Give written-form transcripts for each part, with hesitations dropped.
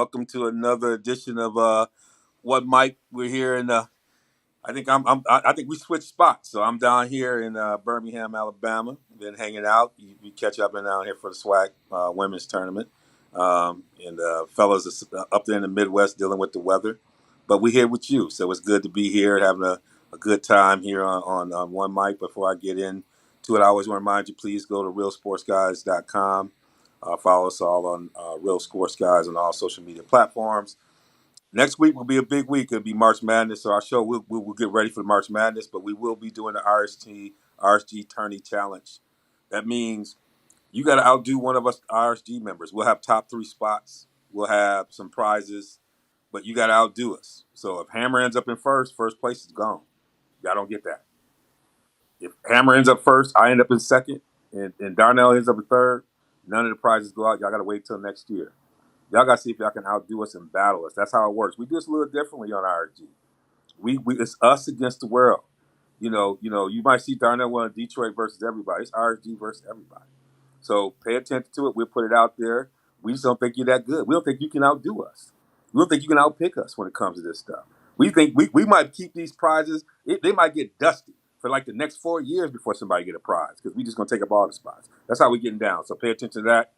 welcome to another edition of What Mike. We're here in I think we switched spots, so I'm down here in Birmingham, Alabama. Been hanging out. We catch up and down here for the SWAC women's tournament, and fellas are up there in the Midwest dealing with the weather. But we're here with you, so it's good to be here, having a good time here on One Mic. Before I get into it, I always want to remind you, please go to realsportsguys.com. Follow us all on Real Sports Guys on all social media platforms. Next week will be a big week. It'll be March Madness, so our show we'll get ready for March Madness, but we will be doing the RSG Tourney Challenge. That means you got to outdo one of us RSG members. We'll have top 3 spots. We'll have some prizes, but you got to outdo us. So if Hammer ends up in first place is gone. Y'all don't get that. If Hammer ends up first, I end up in second, and Darnell ends up in third, none of the prizes go out. Y'all got to wait till next year. Y'all got to see if y'all can outdo us and battle us. That's how it works. We do this a little differently on RG. We it's us against the world. You might see Darnell win Detroit versus everybody. It's RG versus everybody. So pay attention to it. We'll put it out there. We just don't think you're that good. We don't think you can outdo us. We don't think you can outpick us when it comes to this stuff. We think we might keep these prizes. They might get dusty for like the next 4 years before somebody get a prize because we just going to take up all the spots. That's how we're getting down. So pay attention to that.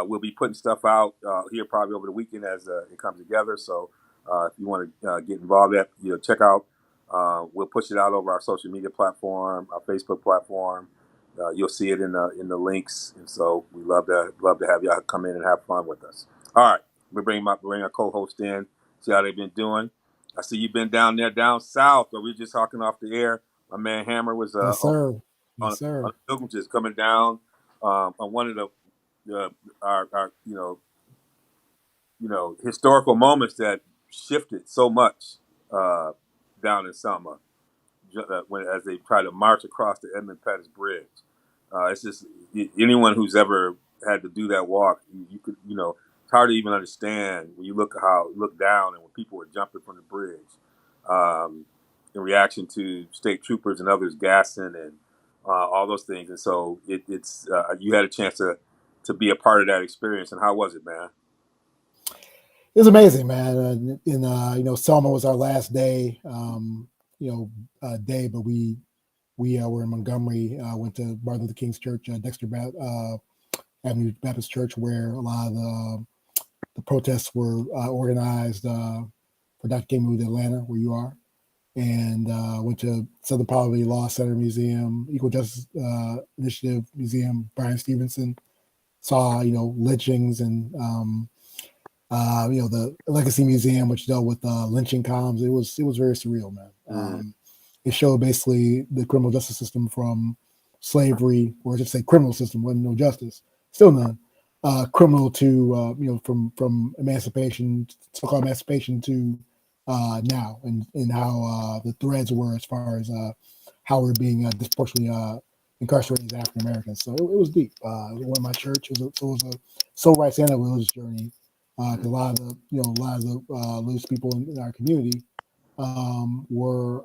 We'll be putting stuff out here probably over the weekend as it comes together. So if you want to get involved, check out. We'll push it out over our social media platform, our Facebook platform. You'll see it in the links, and so we love to have y'all come in and have fun with us. All right, we bring our co-host in, see how they've been doing. I see you've been down south, but we were just talking off the air. My man Hammer was Yes, sir. Yes, sir. on pilgrimages coming down on one of our historical moments that shifted so much down in Selma as they try to march across the Edmund Pettus Bridge. It's just anyone who's ever had to do that walk, you could it's hard to even understand when you look down and when people were jumping from the bridge in reaction to state troopers and others gassing and all those things. And so it's you had a chance to be a part of that experience. And how was it, man? It was amazing, man. Selma was our last day, but we were in Montgomery, went to Martin Luther King's Church, Dexter Avenue Baptist Church, where a lot of the protests were organized for Dr. King moved to Atlanta, where you are, and went to Southern Poverty Law Center Museum, Equal Justice Initiative Museum, Brian Stevenson, saw lynchings and the Legacy Museum, which dealt with lynching columns. It was very surreal, man. It showed basically the criminal justice system from slavery, or just say criminal system, wasn't no justice, still none. Criminal to from emancipation, so-called emancipation to now, and how the threads were as far as how we're being disproportionately incarcerated as African Americans. So it was deep. It went to my church. It was a civil rights and a religious journey. A lot of the religious people in our community were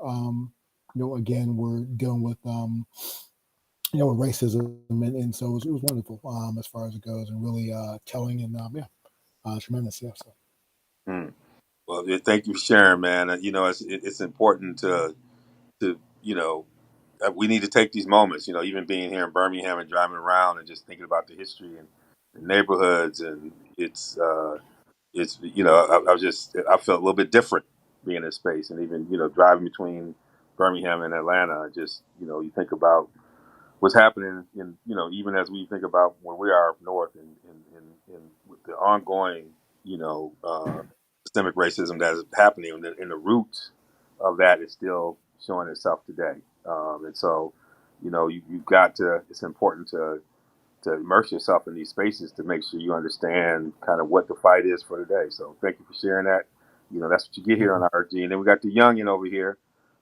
again we're dealing with with racism, and so it was wonderful as far as it goes, and really telling and tremendous. Yeah. So. Well, thank you for sharing, man. It's important to we need to take these moments. Even being here in Birmingham and driving around and just thinking about the history and the neighborhoods, and I felt a little bit different being in this space, and even driving between Birmingham and Atlanta. Just you think about what's happening, in even as we think about where we are up north, and with the ongoing systemic racism that is happening, and the roots of that is still showing itself today. And so you've got to. It's important to immerse yourself in these spaces to make sure you understand kind of what the fight is for today. So thank you for sharing that. That's what you get here on RG. And then we got the youngin over here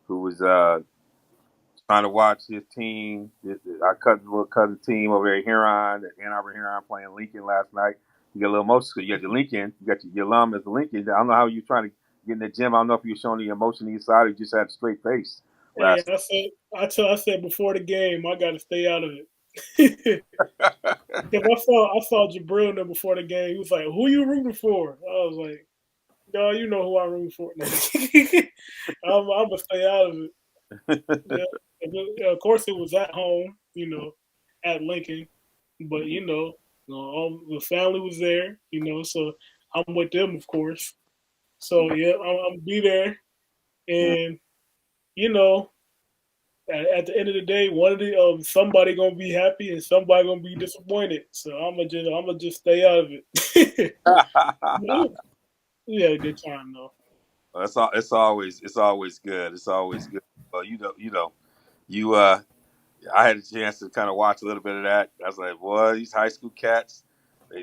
who was trying to watch his team, our little cousin team over there, Huron, the Ann Arbor Huron playing Lincoln last night. You get a little emotional. You got your Lincoln, you got your alum as the Lincoln. I don't know how you're trying to get in the gym. I don't know if you were showing the emotion inside or you just had a straight face. Hey, I said before the game, I got to stay out of it. Because I saw Jabril there before the game. He was like, "Who you rooting for?" I was like, "No, you know who I'm rooting for." I'm gonna stay out of it. Yeah, of course it was at home, at Lincoln, but all the family was there, so I'm with them, of course. So yeah, I'm be there, and you know, at the end of the day, one of the somebody gonna be happy and somebody gonna be disappointed. So I'm gonna just stay out of it. Yeah, a good time though. It's always good. It's always good. Well, you I had a chance to kind of watch a little bit of that. I was like, boy, these high school cats,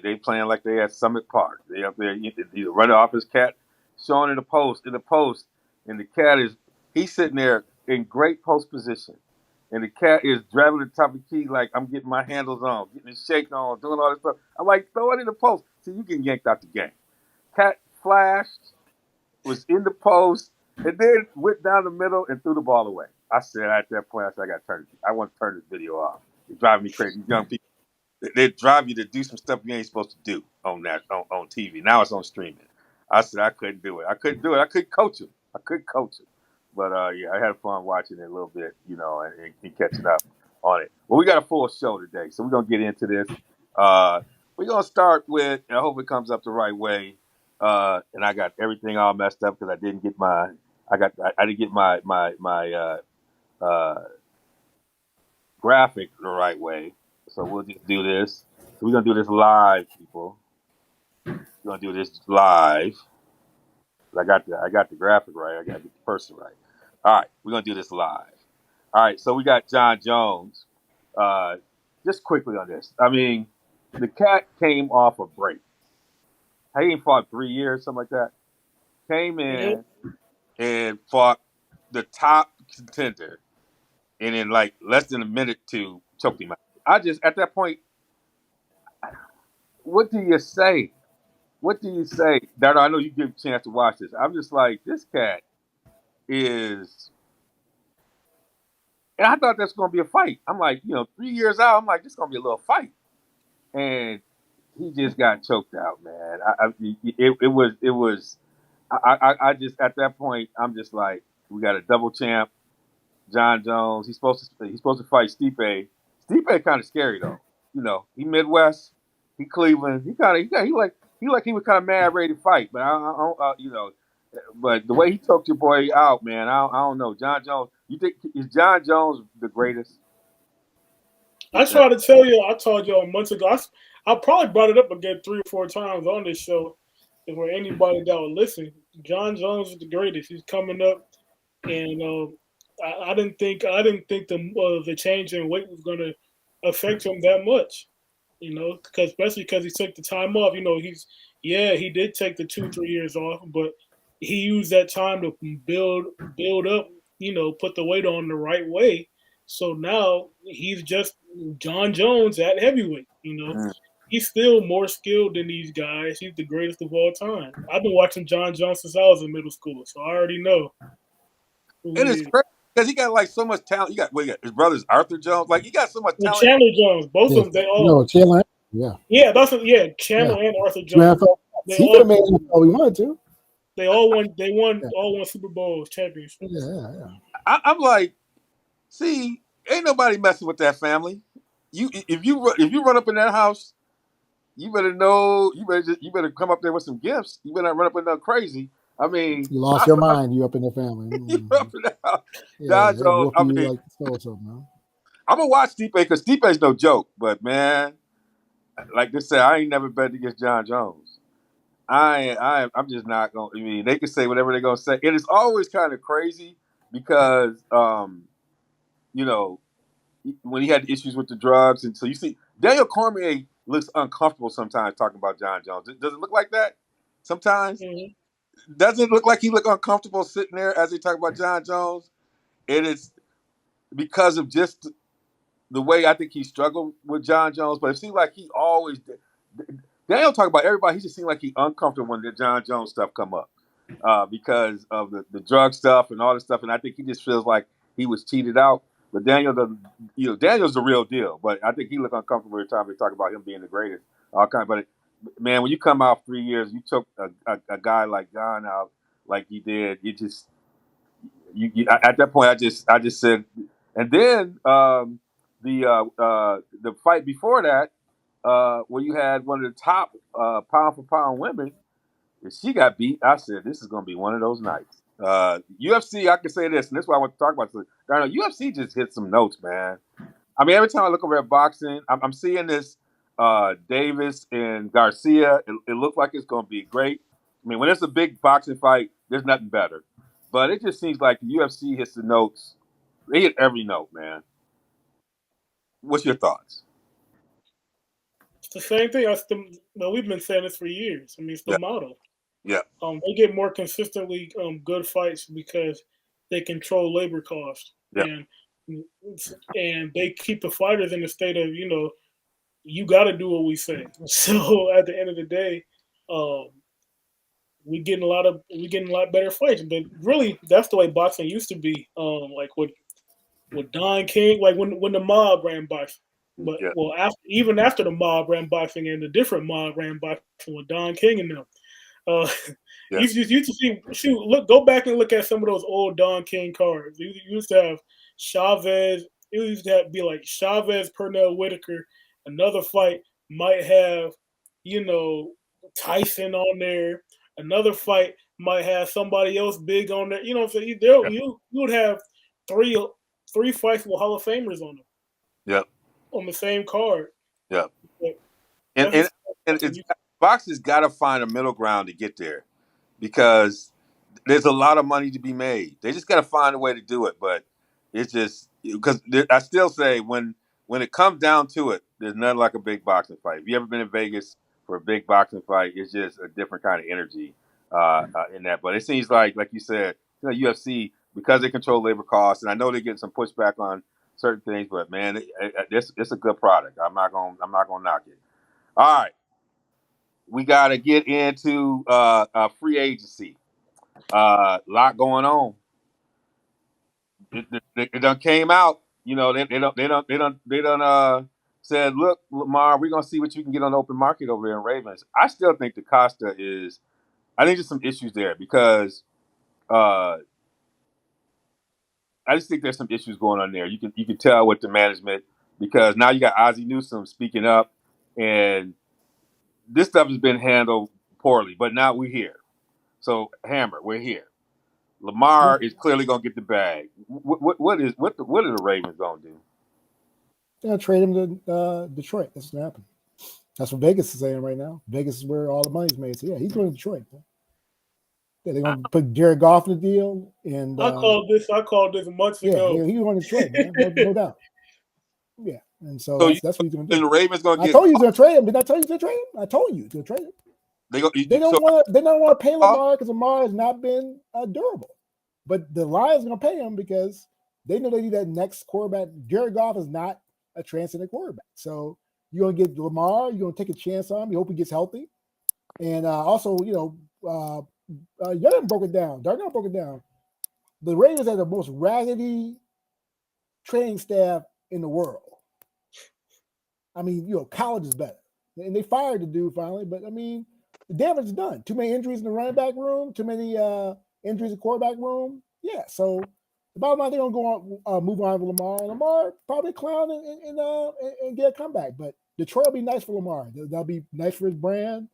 they playing like they at Summit Park. They up there, you running off his cat, showing in the post, and the cat he's sitting there in great post position, and the cat is driving the top of the key like I'm getting my handles on, getting his shake on, doing all this stuff. I'm like, throw it in the post. See, you getting yanked out the game. Cat flashed, was in the post, and then went down the middle and threw the ball away. I said at that point, I said, I got to turn it. I want to turn this video off. It's driving me crazy. These young people, they drive you to do some stuff you ain't supposed to do on TV. Now it's on streaming. I said I couldn't do it. I couldn't do it. I couldn't coach him. I couldn't coach him. But yeah, I had fun watching it a little bit, and catching up on it. Well, we got a full show today, so we're gonna get into this. Uh, we're gonna start with, and I hope it comes up the right way. And I got everything all messed up because I didn't get I didn't get my uh, graphic the right way. So we'll just do this. So we're gonna do this live, people. We're gonna do this live. I got the graphic right. I got to get the person right. All right, we're gonna do this live. All right, so we got John Jones. Uh, just quickly on this. I mean, the cat came off a break. He ain't fought 3 years, something like that. Came Yep. in and fought the top contender, and in like less than a minute to choked him out. I just at that point, what do you say? What do you say? Dardo, I know you give a chance to watch this. I'm just like, this cat is, and I thought that's going to be a fight. I'm like, 3 years out, I'm like, this is going to be a little fight, and he just got choked out, man. It was. I just at that point, I'm just like, we got a double champ. John Jones. He's supposed to fight Stipe. Stipe kind of scary though. He Midwest. He Cleveland. He was kind of mad ready to fight, but I don't, but the way he took your boy out, man, I don't know. John Jones. You think is John Jones the greatest? I tried to tell you. I told you months ago. I probably brought it up again 3 or 4 times on this show. And for anybody that would listen, John Jones is the greatest. He's coming up, and I didn't think the change in weight was going to affect him that much. Because especially because he took the time off. He did take the 2 3 years off, but he used that time to build up. Put the weight on the right way. So now he's just John Jones at heavyweight. Mm. He's still more skilled than these guys. He's the greatest of all time. I've been watching John Jones since I was in middle school, so I already know who And he it's is. crazy because he got like so much talent. He got his brother's Arthur Jones. Like he got so much And talent. Chandler Jones, both Yeah, of them, they all Chandler. Yeah, yeah. Chandler and Arthur Man, Jones. They he could have all made it all we wanted to. they won Yeah, all won Super Bowl championships. yeah. I'm like, see, ain't nobody messing with that family. If you run up in that house, you better know. You better come up there with some gifts. You better not run up in nothing crazy. I mean, You lost your mind. You up in the family. you run up in that house. Yeah, John they'll Jones. whoop I you mean, like so man. I'm gonna watch Stipe because Stipe's no joke. But man, like they say, I ain't never bet against John Jones. I'm just not gonna. I mean, they can say whatever they're gonna say, and it's always kind of crazy because, you know, when he had issues with the drugs, and so you see Daniel Cormier looks uncomfortable sometimes talking about John Jones. Does it look like that sometimes? Hmm. Does it look like he look uncomfortable sitting there as they talk about John Jones? And it's because of just the way I think he struggled with John Jones, but it seems like he always. Daniel talk about everybody. He just seemed like he uncomfortable when the John Jones stuff come up because of the drug stuff and all this stuff. And I think he just feels like he was cheated out. But Daniel's the real deal. But I think he looked uncomfortable every time we talk about him being the greatest. But man, when you come out 3 years, you took a guy like Don out like you did. At that point, I just said, and then the fight before that, where you had one of the top pound for pound women, and she got beat. I said, this is going to be one of those nights. UFC, I can say this, and this is what I want to talk about. So, UFC just hit some notes, man. I mean, every time I look over at boxing, I'm seeing this Davis and Garcia. It looks like it's going to be great. I mean, when it's a big boxing fight, there's nothing better. But it just seems like the UFC hits the notes. They hit every note, man. What's your thoughts? It's the same thing. We've been saying this for years. I mean, it's the Yeah, model. yeah, They get more consistently good fights because they control labor costs yeah, and they keep the fighters in the state of you got to do what we say. So at the end of the day, we getting a lot better fights. But really, that's the way boxing used to be. Like with Don King, like when the mob ran boxing. But yeah, even after the mob ran boxing and the different mob ran boxing with Don King and them. Uh, yeah, you used to go back and look at some of those old Don King cards. You used to have Chavez. It used to be like Chavez, Pernell Whitaker. Another fight might have, Tyson on there. Another fight might have somebody else big on there. So yeah, you would have three fights with Hall of Famers on them yeah, on the same card. yeah. But And that's and, just and it's, boxing's got to find a middle ground to get there, because there's a lot of money to be made. They just got to find a way to do it. But it's just because I still say when it comes down to it, there's nothing like a big boxing fight. If you ever been in Vegas for a big boxing fight, it's just a different kind of energy in that. But it seems like you said, UFC, because they control labor costs, and I know they're getting some pushback on certain things, but man, it's a good product. I'm not gonna knock it. All right, we got to get into free agency. Lot going on. It done came out. They done said, look, Lamar, we're gonna see what you can get on the open market over there in Ravens. I still think DaCosta is. I think there's some issues there because uh, I just think there's some issues going on there. You can tell with the management, because now you got Ozzie Newsome speaking up, and this stuff has been handled poorly. But now we're here. So Hammer, we're here. Yeah, Lamar is clearly going to get the bag. What are the Ravens going to do? they're gonna trade him to Detroit. That's what's gonna happen. That's what Vegas is saying right now. Vegas is where all the money's made. So yeah, he's going to Detroit. Yeah, they're gonna put Jared Goff in the deal, and I called this months yeah, ago. he's going to Detroit, man. No doubt. Yeah, and so So that's what he's going to and do. the Ravens going to I get. told you he's going to trade him. Did I tell you he's going to trade him? I told you he's going to trade him. They don't want to pay Lamar because Lamar has not been durable. But the Lions are going to pay him because they know they need that next quarterback. Jared Goff is not a transcendent quarterback. So you're going to get Lamar. You're going to take a chance on him. You hope he gets healthy. And also, Darnell broke it down. The Ravens have the most raggedy training staff in the world. I mean, college is better. And they fired the dude finally, but I mean, the damage is done. Too many injuries in the running back room, too many injuries in the quarterback room. Yeah, so the bottom line, they're going to go on, move on with Lamar. And Lamar probably clown and get a comeback. But Detroit will be nice for Lamar. That'll be nice for his brand.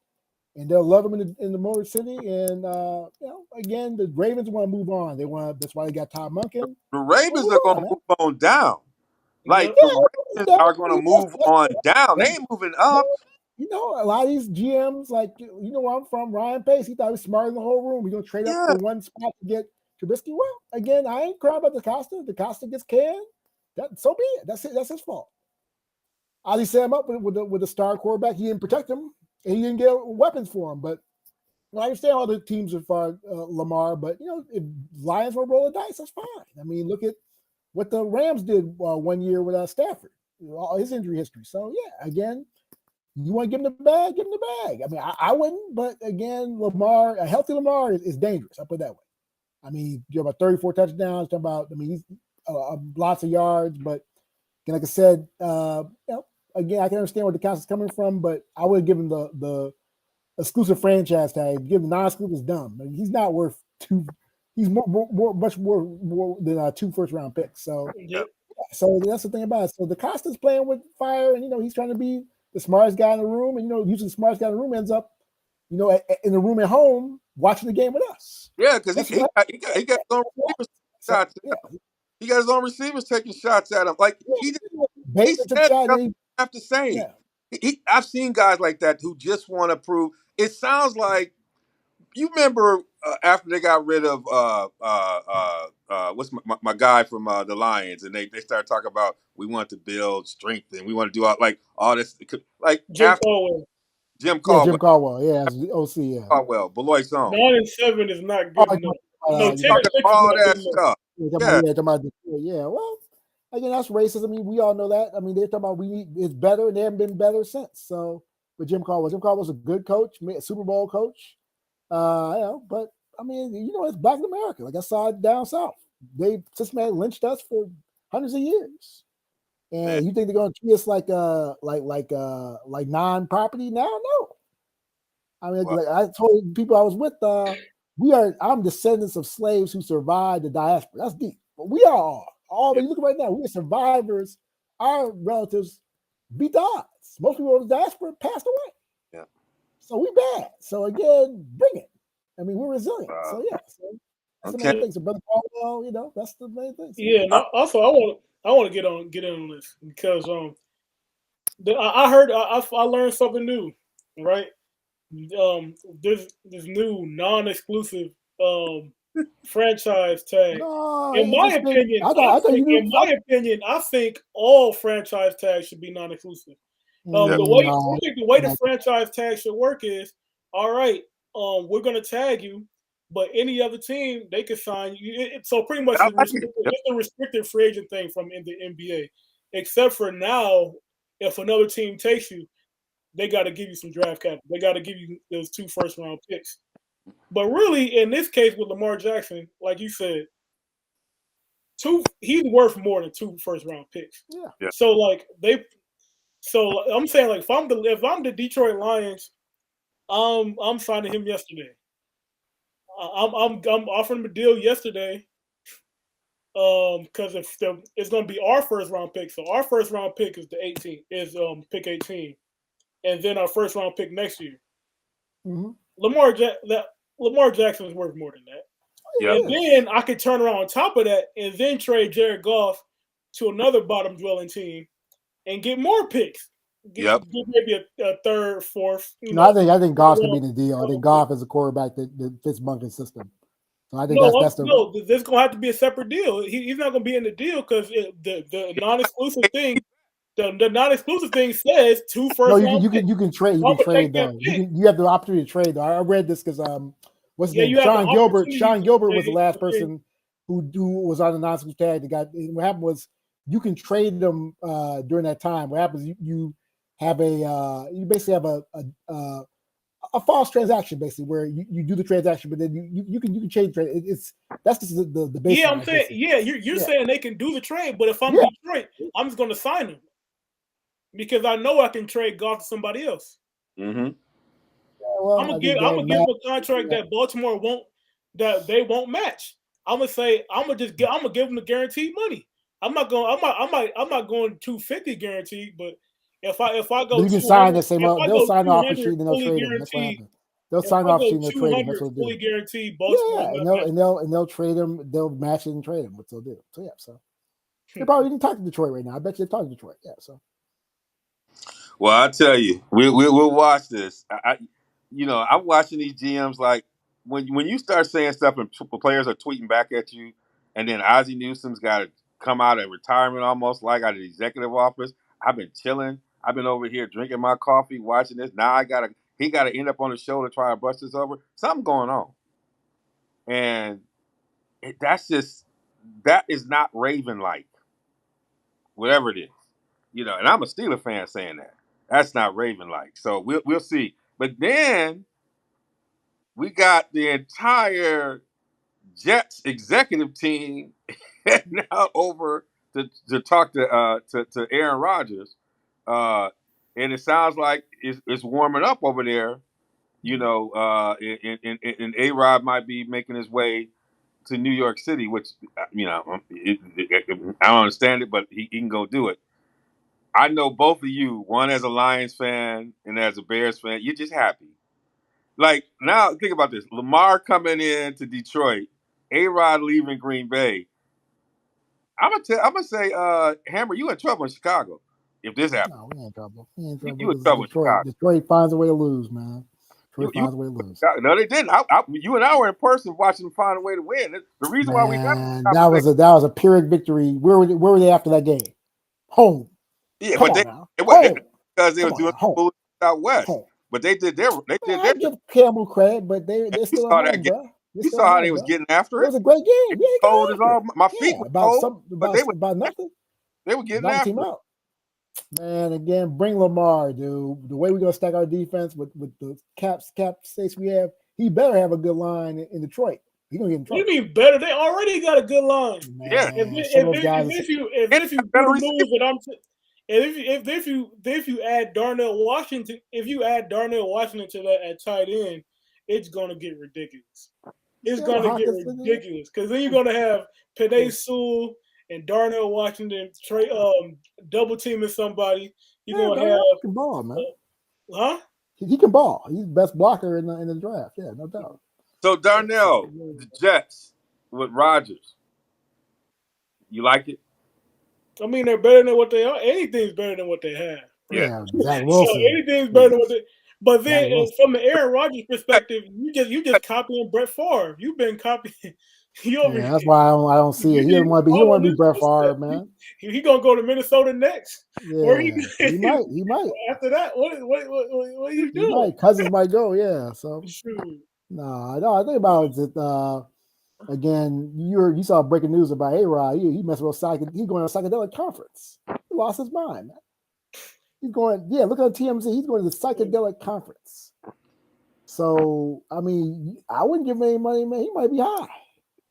And they'll love him in the Motor City. And again, the Ravens want to move on. That's why they got Todd Monken. The Ravens are going to move on down. Like Yep. the Ravens are going to move on down. They ain't moving up. A lot of these GMs, like where I'm from, Ryan Pace, he thought he was smarter than the whole room. We're gonna trade up for one spot to get Trubisky. Well, again, I ain't crying about DaCosta. DaCosta gets canned. So be it. That's it. That's his fault. Ozzie set him up with a star quarterback. He didn't protect him, and he didn't get weapons for him. But I understand all the teams are for Lamar, but if Lions will roll the dice, that's fine. I mean, look at what the Rams did 1 year without Stafford, all his injury history. So yeah, again, you want to give him the bag, give him the bag. I mean, I wouldn't, but again, a healthy Lamar is dangerous. I'll put it that way. I mean, you have about 34 touchdowns. Talking about, I mean, lots of yards. But like I said, again, I can understand where the council's coming from, but I would give him the exclusive franchise tag. Give him non-exclusive is dumb. I mean, he's not worth two. He's much more than 2 first-round picks. So, so that's the thing about it. So DeCosta's playing with fire, and he's trying to be the smartest guy in the room, and usually the smartest guy in the room ends up, in the room at home watching the game with us. Yeah, because he got his own receivers shots at him. He got his own receivers taking shots at him. Like he said after saying. I've seen guys like that who just want to prove. It sounds like you remember after they got rid of what's my guy from the Lions, and they started talking about we want to build strength and we want to do all this, like Jim Caldwell. Jim Caldwell, as the OC, Caldwell, Beloit Zone. 9-7 is not good enough. No, 10-6 all that stuff. Yeah. Well, again, that's racism. I mean, we all know that. I mean, they're talking about it's better, and they haven't been better since. So, but Jim Caldwell's a good coach, Super Bowl coach. But I mean, it's Black America. Like I saw it down south. This man lynched us for hundreds of years. And you think they're going to treat us like non-property now? No. I mean, like I told people I was with, I'm descendants of slaves who survived the diaspora. That's deep. But we are all. You look right now, we're survivors. Our relatives beat the odds. Most people in the diaspora passed away. Yeah. So we bad. So again, bring it. I mean, we're resilient. So yeah. So that's the main thing. So Brother Caldwell, that's the main thing. So, yeah. And also, I want to get in on this because I heard I learned something new, right? This new non-exclusive franchise tag. No, in my opinion, I think all franchise tags should be non-exclusive. The way the franchise tag should work is, all right, we're going to tag you, but any other team, they can sign you. So pretty much it's a restricted free agent thing from in the NBA, except for now, if another team takes you, they got to give you some draft capital. They got to give you those 2 first-round picks. But really, in this case with Lamar Jackson, like you said, he's worth more than 2 first-round picks. Yeah. So I'm saying, like, if I'm the Detroit Lions, I'm signing him yesterday. I'm offering him a deal yesterday. Because it's going to be our first-round pick. So our first-round pick is pick 18. And then our first round pick next year. Mm-hmm. Lamar Jackson is worth more than that. Yep. And then I could turn around on top of that and then trade Jared Goff to another bottom dwelling team and get more picks. Get maybe a third, fourth. I think Goff could be the deal. I think Goff is a quarterback that fits Bunker's system. So I think there's gonna have to be a separate deal. He's not gonna be in the deal because the non-exclusive thing. The non-exclusive thing says 2 first. No, you can trade. You can trade though. You have the opportunity to trade though. I read this because what's his name? Sean Gilbert. Sean Gilbert was the last person who was on the non-exclusive tag. What happened was you can trade them during that time. What happens? You have you basically have a false transaction basically where you do the transaction, but then you can change the trade. That's just the baseline. Yeah, I'm saying you're saying they can do the trade, but if I'm Detroit, I'm just going to sign them. Because I know I can trade Goff to somebody else. Mm-hmm. I'm gonna give a contract that Baltimore they won't match. I'm gonna give them the guaranteed money. I'm not going 250 guaranteed, but if I go, you can sign the same. They'll sign off sheet and they'll trade him. That's what happens. They'll sign off sheet and they'll trade him. That's what they'll do. Fully guaranteed Baltimore. Yeah, and they'll trade him. They'll match it and trade him. What they'll do. So yeah, so they probably didn't talk to Detroit right now. I bet you they're talking to Detroit. Yeah, so. Well, I tell you, we'll watch this. I'm watching these GMs like when you start saying stuff and players are tweeting back at you, and then Ozzie Newsome's got to come out of retirement almost like out of the executive office. I've been chilling. I've been over here drinking my coffee, watching this. Now he got to end up on the show to try to brush this over. Something going on, and that is not Raven like. Whatever it is, and I'm a Steeler fan saying that. That's not Raven-like. So we'll see. But then we got the entire Jets executive team heading out over to talk to Aaron Rodgers, and it sounds like it's warming up over there. And A Rod might be making his way to New York City, which I don't understand it, but he can go do it. I know both of you, one as a Lions fan and as a Bears fan, you're just happy. Like now, think about this: Lamar coming in to Detroit, A Rod leaving Green Bay. I'm gonna say, Hammer, you in trouble in Chicago if this happens. No, we ain't in trouble. We ain't in trouble. You in This is trouble in Detroit. Chicago. Detroit finds a way to lose, man. Detroit You finds a way to lose. no, they didn't. You and I were in person watching them find a way to win. The reason why we got Man, this that was a Pyrrhic victory. Where were they after that game? Home. yeah, Come but on now. it was Home. because they Come was on doing now. Home. foolish out west. Home. But they did their Man, I give Campbell credit, but they're you still at saw that home, game. bro. They're You still at saw how they home, was bro. getting It after was it. a great game. It Yeah, was they cold got as after all. it. My feet were cold, but they about nothing. were getting Knock the after team it. out. Man, again, bring Lamar, dude. The way we're gonna stack our defense with the cap space we have, he better have a good line in Detroit. He's gonna get in trouble. What do you mean better? They already got a good line. Yeah. Man, some of those guys. If you And do better the receiver. move that I'm, if you add Darnell Washington, to that at tight end, it's gonna get ridiculous. It's gonna get ridiculous because then you're gonna have Penei Sewell and Darnell Washington double teaming somebody. You're gonna have can ball, man. huh? He can ball. He's the best blocker in the draft. Yeah, no doubt. So Darnell, the Jets with Rodgers, you like it? I mean, they're better than what they are. Anything's better than what they have. Right? Yeah, Zach So Wilson. anything's better than what they. But then, from the Aaron Rodgers perspective, you just copying Brett Favre. You've been copying. That's why I don't see it. He don't want to be Brett Favre, man. He gonna go to Minnesota next. Yeah, he might. After that, what are you doing? He might. Cousins might go. Yeah. So Shoot. no. I think about it. Again, you saw breaking news about A-Rod. He messed with he's going to a psychedelic conference. He lost his mind, man. He's going, look at TMZ. He's going to the psychedelic conference. So, I mean, I wouldn't give him any money, man. He might be high.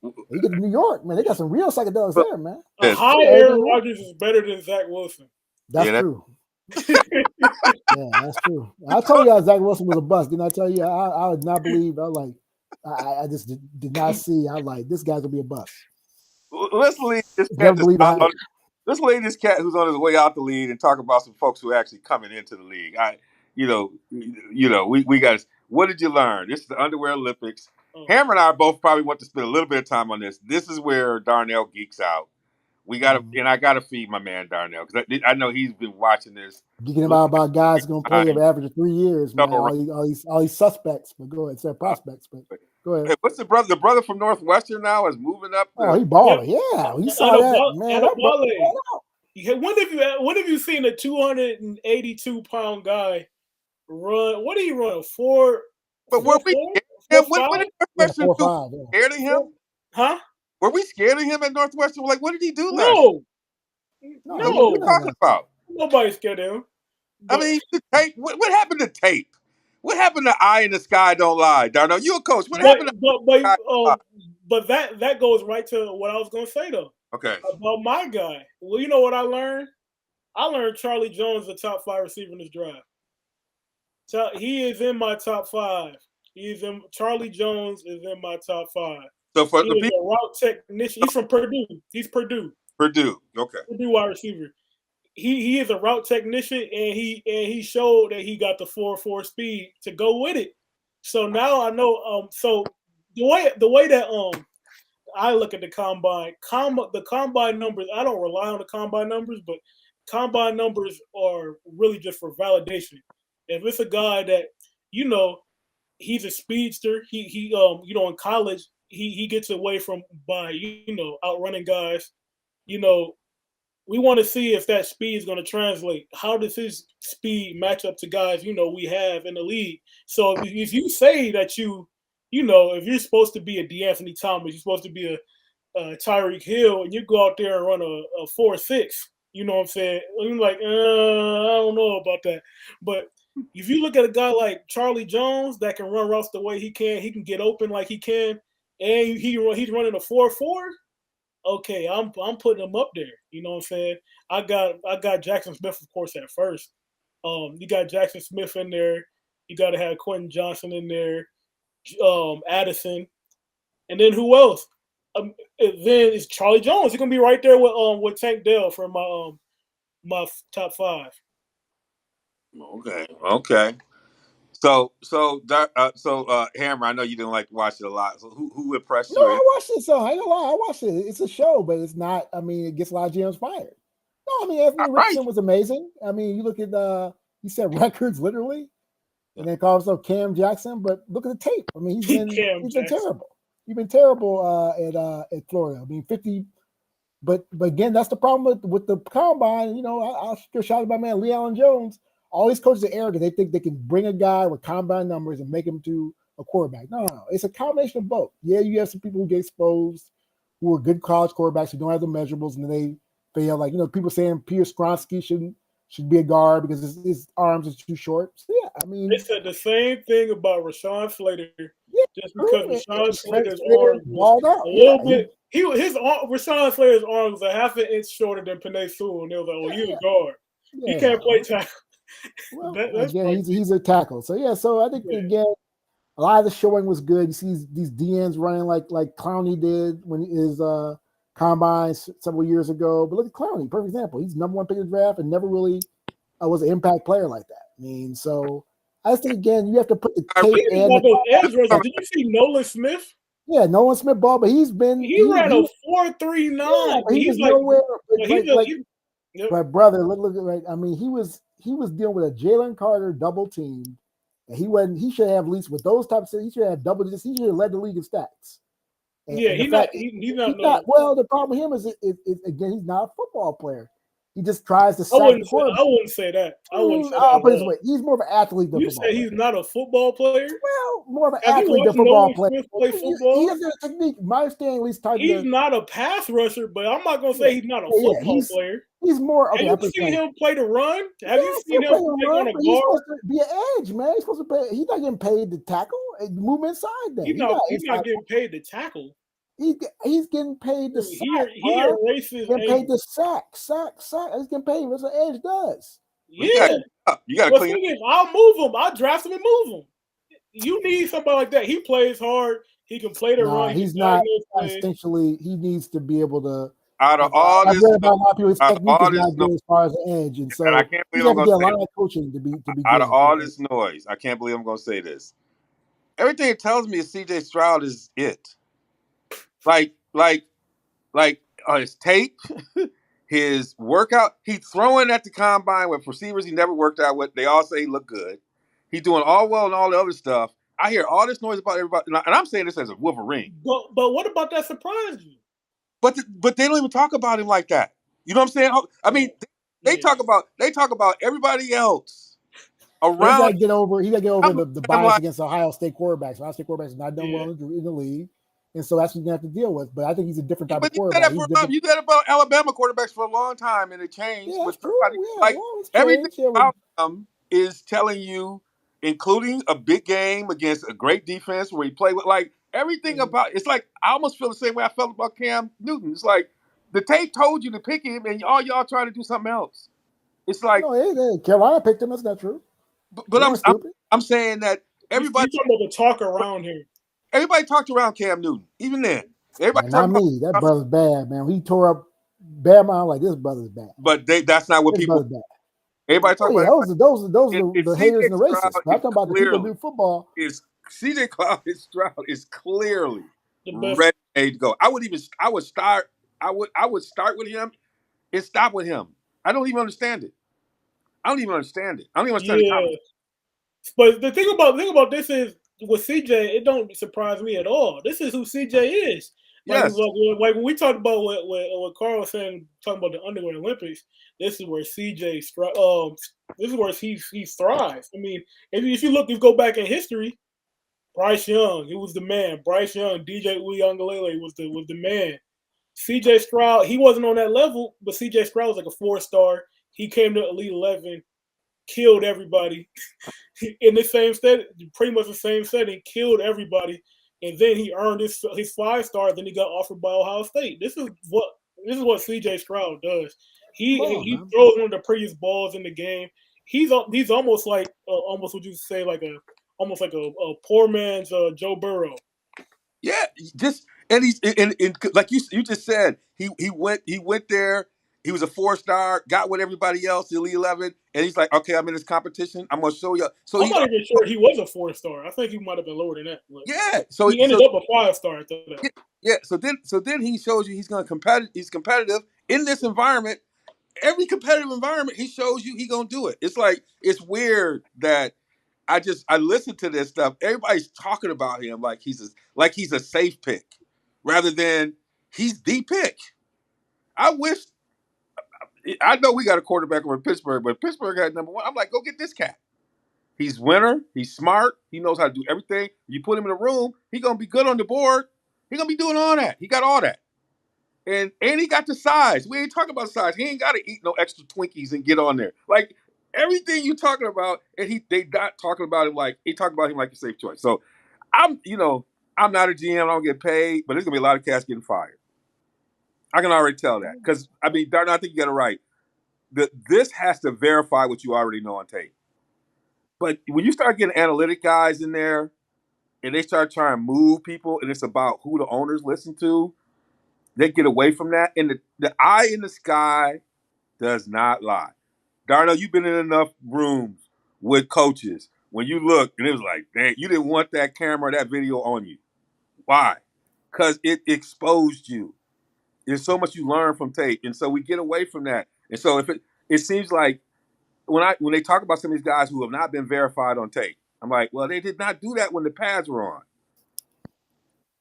He get to New York, man. They got some real psychedelics there, man. A high Aaron Rodgers is better than Zach Wilson. That's true. Yeah, that's true. I told you Zach Wilson was a bust. Didn't I tell you? I did not believe. I just did not see. I like this guy's gonna be a bust. Let's leave this cat. Let's leave this cat who's on his way out the league and talk about some folks who are actually coming into the league. We got. What did you learn? This is the Underwear Olympics. Hammer and I both probably want to spend a little bit of time on this. This is where Darnell geeks out. And I gotta feed my man Darnell because I know he's been watching this. Geeking about guys gonna play an average of 3 years, man. All these suspects, but go ahead, instead of prospects, but go ahead. Hey, what's the brother? The brother from Northwestern now is moving up. He balling, yeah. He saw that, man. When have you seen a 282-pound guy run? What did he run? But were we? What did Northwestern do? Scared of him? Huh? Were we scared of him at Northwestern? Like, what did he do last? No. What are you talking about? Nobody's scared of him. I mean, the tape. What happened to tape? What happened to Eye in the Sky Don't Lie, Darnell? You a coach. What happened to But that goes right to what I was going to say, though. Okay. About my guy. Well, you know what I learned? I learned Charlie Jones is the top 5 receiver in this draft. So he is in my top 5. Charlie Jones is in my top 5. So for he is a route technician. He's from Purdue. He's Purdue. Purdue. Okay. Purdue wide receiver. He is a route technician, and he showed that he got the 4.4 speed to go with it. So now I know. So the way that I look at the combine numbers. I don't rely on the combine numbers, but combine numbers are really just for validation. If it's a guy that he's a speedster, he in college he gets away by outrunning guys. We want to see if that speed is going to translate. How does his speed match up to guys we have in the league? So if you say that if you're supposed to be a DeAnthony Thomas, you're supposed to be a Tyreek Hill, and you go out there and run a 4.6, you know what I'm saying? I'm like, I don't know about that. But if you look at a guy like Charlie Jones that can run routes the way he can get open like he can, and he's running a 4.4. okay, I'm putting him up there. You know what I'm saying? I got Jackson Smith, of course, at first. You got Jackson Smith in there. You got to have Quentin Johnson in there. Addison, and then who else? Then it's Charlie Jones. He's gonna be right there with Tank Dell for my top five. Okay. Hammer, I know you didn't like to watch it a lot. So who impressed No, you? I watched it. So I ain't gonna lie, I watched it. It's a show, but it's not. I mean, it gets a lot of GMs fired. No, I mean All Anthony right. Richardson was amazing. I mean, you look at he set records literally, and then called himself Cam Jackson. But look at the tape. I mean, he's been terrible. He's been terrible at Florida. I mean, 50. But again, that's the problem with the combine. You know, I'll still shout out my man Lee Allen Jones. All these coaches are arrogant. They think they can bring a guy with combine numbers and make him to a quarterback. No. It's a combination of both. Yeah, you have some people who get exposed, who are good college quarterbacks who don't have the measurables, and then they fail. Like, you know, people saying Pierre Skronsky should be a guard because his arms are too short. So, yeah, I mean. They said the same thing about Rashawn Slater. Yeah, just because Rashawn Slater's arm was out. a little bit. Rashawn Slater's arm was a half an inch shorter than Penei Sewell, and they was like, "Oh, he's a guard. He can't play tackle." Well, again, he's a tackle. So yeah, so I think again, a lot of the showing was good. You see these DNs running like Clowney did when his combine several years ago. But look at Clowney, perfect example. He's number one pick in the draft and never really was an impact player like that. I mean, so I think again, you have to put the tape in. Did you see Nolan Smith? Yeah, Nolan Smith ball, but he ran a 4.39. Yeah, he was like, nowhere. But brother, look right. I mean, he was dealing with a Jalen Carter double team, and he should have at least with those types of, he should have double digits. He should have led the league in stats. And, yeah, he's not. Well, the problem with him is again, he's not a football player. He just tries to sack the quarterback. I wouldn't say that. I'll put it this way. He's more of an athlete than football player. You say he's not a football player? Well, more of an athlete than football player. Play football? He has a technique. My understanding, at least, he's not a pass rusher, but I'm not going to say he's not a football player. He's more. Okay, have you seen him play the run? Have you seen him play on a guard? He's supposed to be an edge, man. He's supposed to play. He's not getting paid to tackle. Move inside. Then he's not getting paid to tackle. He's getting paid to sack. He erases. Getting paid to sack. He's getting paid. That's what edge does. Yeah, you got to clean up. I'll move him. I'll draft him and move him. You need somebody like that. He plays hard. He can play the run. He's not instinctually. He needs to be able to. Out of all this, read about a lot of people, his technique is not good as far as the edge, and so I can't believe I'm going to get a lot of coaching to be. Out of all this noise, I can't believe I'm going to say this. Everything it tells me is C.J. Stroud is it. Like his tape, his workout. He's throwing at the combine with receivers he never worked out with. They all say he look good. He's doing all well and all the other stuff. I hear all this noise about everybody, and I'm saying this as a Wolverine. But what about that surprised you? But they don't even talk about him like that. You know what I'm saying? I mean, they talk about everybody else around. He got to get over the bias against Ohio State quarterbacks. Ohio State quarterbacks have not done well in the league. And so that's what you have to deal with. But I think he's a different type of quarterback. You said about Alabama quarterbacks for a long time, and it changed. Yeah, with everything about him is telling you, including a big game against a great defense where he played with everything about. It's like I almost feel the same way I felt about Cam Newton. It's like the tape told you to pick him, and all y'all trying to do something else. It's like Carolina picked him. That's not true. But I'm saying that everybody talking about the talk around here. Everybody talked around Cam Newton, even then. Everybody not me. That brother's bad, man. He tore up Bama. I'm like, this brother's bad. But that's not what people. Everybody talking about. Those are the haters and the racists. I'm talking about the people who do football. C.J. Stroud is clearly ready to go. I would start with him and stop with him. I don't even understand it. I don't even understand the But the thing about this is with CJ, it don't surprise me at all. This is who CJ is. Like when we talked about what Carl was saying, talking about the Underwear Olympics, this is where CJ this is where he thrives. I mean, if you go back in history, Bryce Young, he was the man. Bryce Young, DJ Uiagalelei was the man. CJ Stroud, he wasn't on that level, but CJ Stroud was like a 4-star. He came to Elite 11, killed everybody in the same setting, pretty much the same setting, killed everybody. and then he earned his 5-star. Then he got offered by Ohio State. This is what C.J. Stroud does. He throws one of the prettiest balls in the game. He's almost like almost would you say like a poor man's Joe Burrow. Yeah, just and he's and like you just said, he went there. He was a 4-star, got with everybody else, the Elite 11, and he's like, okay, I'm in this competition. I'm gonna show you. So I'm not even sure he was a 4-star. I think he might have been lower than that. Yeah, so he ended up a 5-star after that. Yeah, so then he shows you he's gonna competitive. He's competitive in this environment. Every competitive environment, he shows you he gonna do it. It's like it's weird that I listen to this stuff. Everybody's talking about him like he's a safe pick, rather than he's the pick. I know we got a quarterback over Pittsburgh, but Pittsburgh had number one. I'm like, go get this cat. He's winner. He's smart. He knows how to do everything. You put him in a room, he's gonna be good on the board. He's gonna be doing all that. He got all that. And he got the size. We ain't talking about size. He ain't got to eat no extra Twinkies and get on there. Like everything you talking about, and they not talking about him like he talking about him like a safe choice. So I'm not a GM. I don't get paid, but there's gonna be a lot of cats getting fired. I can already tell that because I think you got it right. This has to verify what you already know on tape. But when you start getting analytic guys in there, and they start trying to move people, and it's about who the owners listen to. They get away from that. And the eye in the sky does not lie. Darnell, you've been in enough rooms with coaches when you look and it was like, dang, you didn't want that camera, that video on you. Why? Because it exposed you. There's so much you learn from tape. And so we get away from that. And so it seems like when they talk about some of these guys who have not been verified on tape, I'm like, well, they did not do that when the pads were on.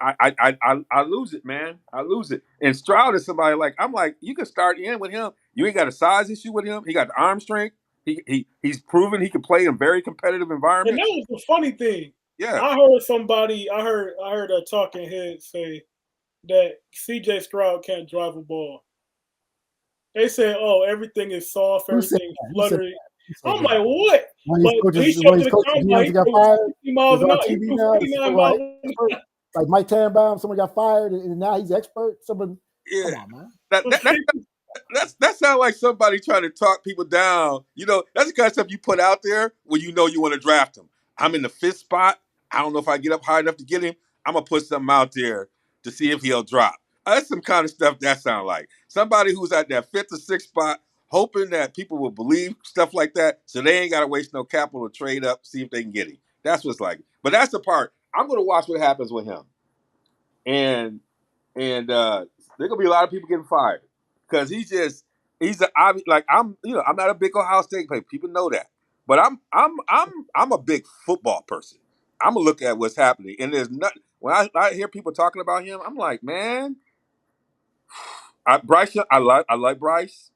I lose it, man. I lose it. And Stroud is somebody like I'm like, you can start in with him. You ain't got a size issue with him. He got the arm strength. He's proven he can play in very competitive environments. And that was the funny thing. Yeah. I heard a talking head say that C.J. Stroud can't drive a ball. They said, "Oh, everything is soft, everything's fluttery." I'm like, "What?" But he showed the combine. He got 50 miles an hour. 59 miles an hour. Like Mike Tannenbaum, someone got fired, and now he's expert. Someone, yeah. Come on, man. That sounds like somebody trying to talk people down. That's the kind of stuff you put out there when you want to draft him. I'm in the 5th spot. I don't know if I get up high enough to get him. I'm gonna put something out there to see if he'll drop. That's some kind of stuff that sounds like somebody who's at that 5th or 6th spot, hoping that people will believe stuff like that, so they ain't got to waste no capital to trade up, see if they can get him. That's what's like. But that's the part. I'm going to watch what happens with him. And there's going to be a lot of people getting fired because I'm not a big Ohio State player. People know that. But I'm a big football person. I'm going to look at what's happening. And there's nothing, when I hear people talking about him, I'm like, man, Bryce, I like Bryce,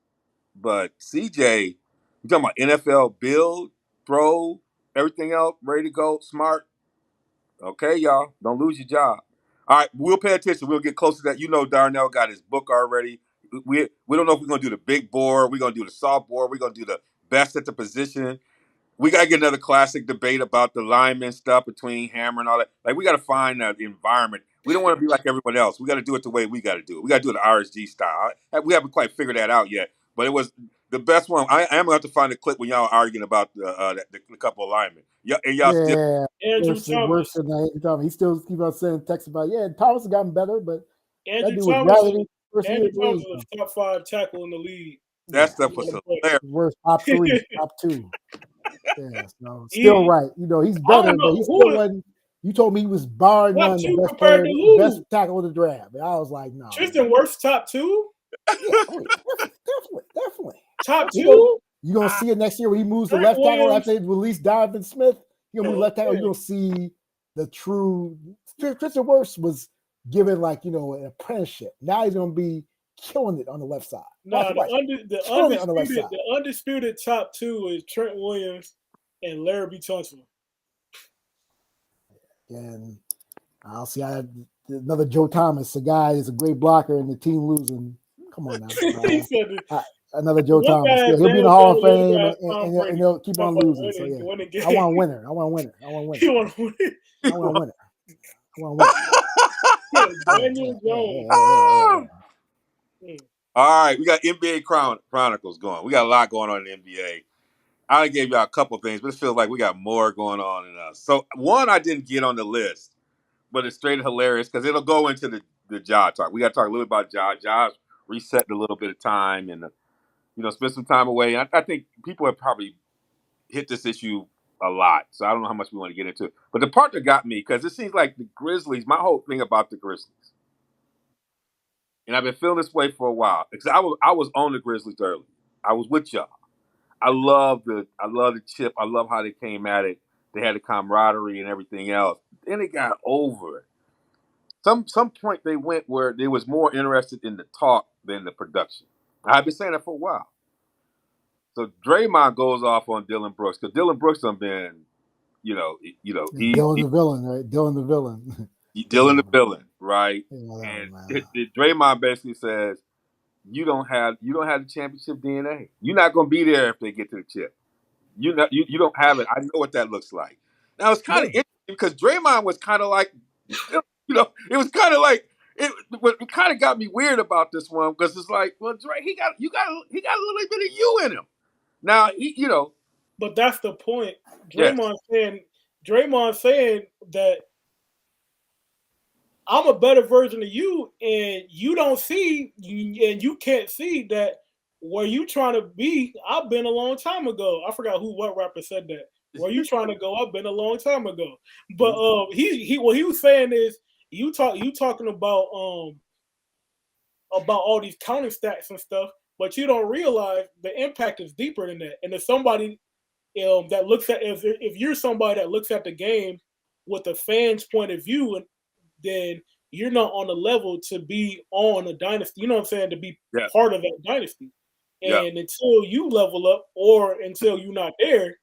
but CJ, you talking about NFL build, throw, everything else, ready to go, smart. Okay, y'all, don't lose your job. All right, we'll pay attention. We'll get close to that. Darnell got his book already. We don't know if we're gonna do the big board. We're gonna do the soft board. We're gonna do the best at the position. We gotta get another classic debate about the lineman stuff between Hammer and all that. Like we gotta find the environment. We don't want to be like everyone else. We got to do it the way we got to do it. We got to do it the RSG style. We haven't quite figured that out yet, but it was the best one. I am gonna have to find a clip when y'all are arguing about the couple of linemen. Y'all still. Andrew Thomas. He still keep on saying text about Thomas has gotten better, but Andrew Thomas is a top 5 tackle in the league. That stuff was hilarious. Worst top 3, top 2. Yeah, so still right. He's better, but he still wasn't. You told me he was bar none the best tackle of the draft. And I was like, no. Tristan Wirfs top 2? Yeah, definitely. Top 2? You're going to see it next year when he moves to left tackle after they release Donovan Smith. You're going to move left tackle. You're going to see the true. Tristan Wirfs was given an apprenticeship. Now he's going to be killing it on the left side. No, the undisputed top 2 is Trent Williams and Larry B. Tunsil. And I'll see another Joe Thomas, a guy is a great blocker, and the team losing. Come on now. Another Joe Thomas. He'll be in the Hall of Fame, and they'll keep on losing. So, yeah. I want a winner. You want a winner? I want a winner. Come on, wait. Daniel Jones. All right, we got NBA Chronicles going. We got a lot going on in the NBA. I gave y'all a couple things, but it feels like we got more going on in us. So one I didn't get on the list, but it's straight hilarious because it'll go into the Ja talk. We got to talk a little bit about Ja. Ja's reset a little bit of time and spend some time away. I think people have probably hit this issue a lot, so I don't know how much we want to get into it. But the part that got me, because it seems like the Grizzlies, my whole thing about the Grizzlies, and I've been feeling this way for a while, because I was on the Grizzlies early. I was with y'all. I love the chip. I love how they came at it. They had the camaraderie and everything else. Then it got over it. Some point they went where they was more interested in the talk than the production. I've been saying that for a while. So Draymond goes off on Dylan Brooks because Dylan Brooks done been, Dylan the villain, right? Dylan the villain. Dylan the villain, right? Yeah, And Draymond basically says, you don't have the championship DNA. You're not going to be there if they get to the chip. You don't have it. I know what that looks like. Now it's kind of interesting because Draymond was kind of like, it was kind of like what kind of got me weird about this one because it's like, well, Dray, he got a little bit of you in him. Now But that's the point. Yes. Draymond saying that I'm a better version of you, and you don't see, and you can't see that where you trying to be. I've been a long time ago. I forgot what rapper said that. Where you trying to go? I've been a long time ago. But what he was saying is you talking about all these counting stats and stuff, but you don't realize the impact is deeper than that. And if somebody that looks at if you're somebody that looks at the game with a fan's point of view, and then you're not on the level to be on a dynasty. You know what I'm saying? To be part of that dynasty. And until you level up or until you're not there,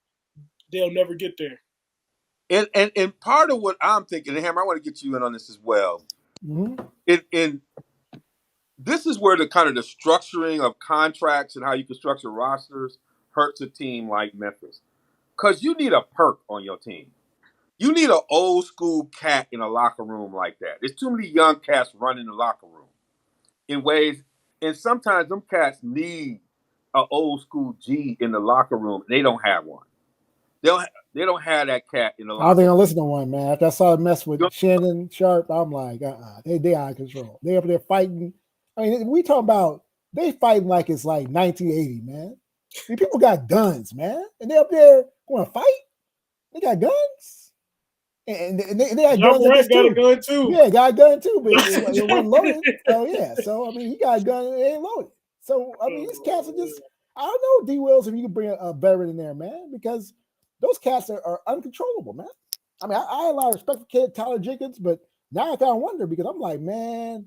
they'll never get there. And part of what I'm thinking, and Hammer, I want to get you in on this as well. Mm-hmm. In this is where the kind of the structuring of contracts and how you can structure rosters hurts a team like Memphis. Because you need a perk on your team. You need an old school cat in a locker room like that. There's too many young cats running the locker room in ways, and sometimes them cats need an old school G in the locker room. They don't have one. They don't have that cat in the locker room. I don't think I'll listen to one, man. After I saw them mess with Shannon Sharp, I'm like, they out of control. They up there fighting. I mean, we talking about they fighting like it's like 1980, man. I mean, people got guns, man, and they up there going to fight. They got guns, and they got guns. Got a gun too. Yeah, got a gun too, but it wasn't loaded. So yeah, so I mean, he got a gun and it ain't loaded. So I mean, these cats are just. I don't know, D. Wills, if you can bring a veteran in there, man, because those cats are uncontrollable, man. I mean, I had a lot of respect for Tyler Jenkins, but now I kind of wonder because I'm like, man,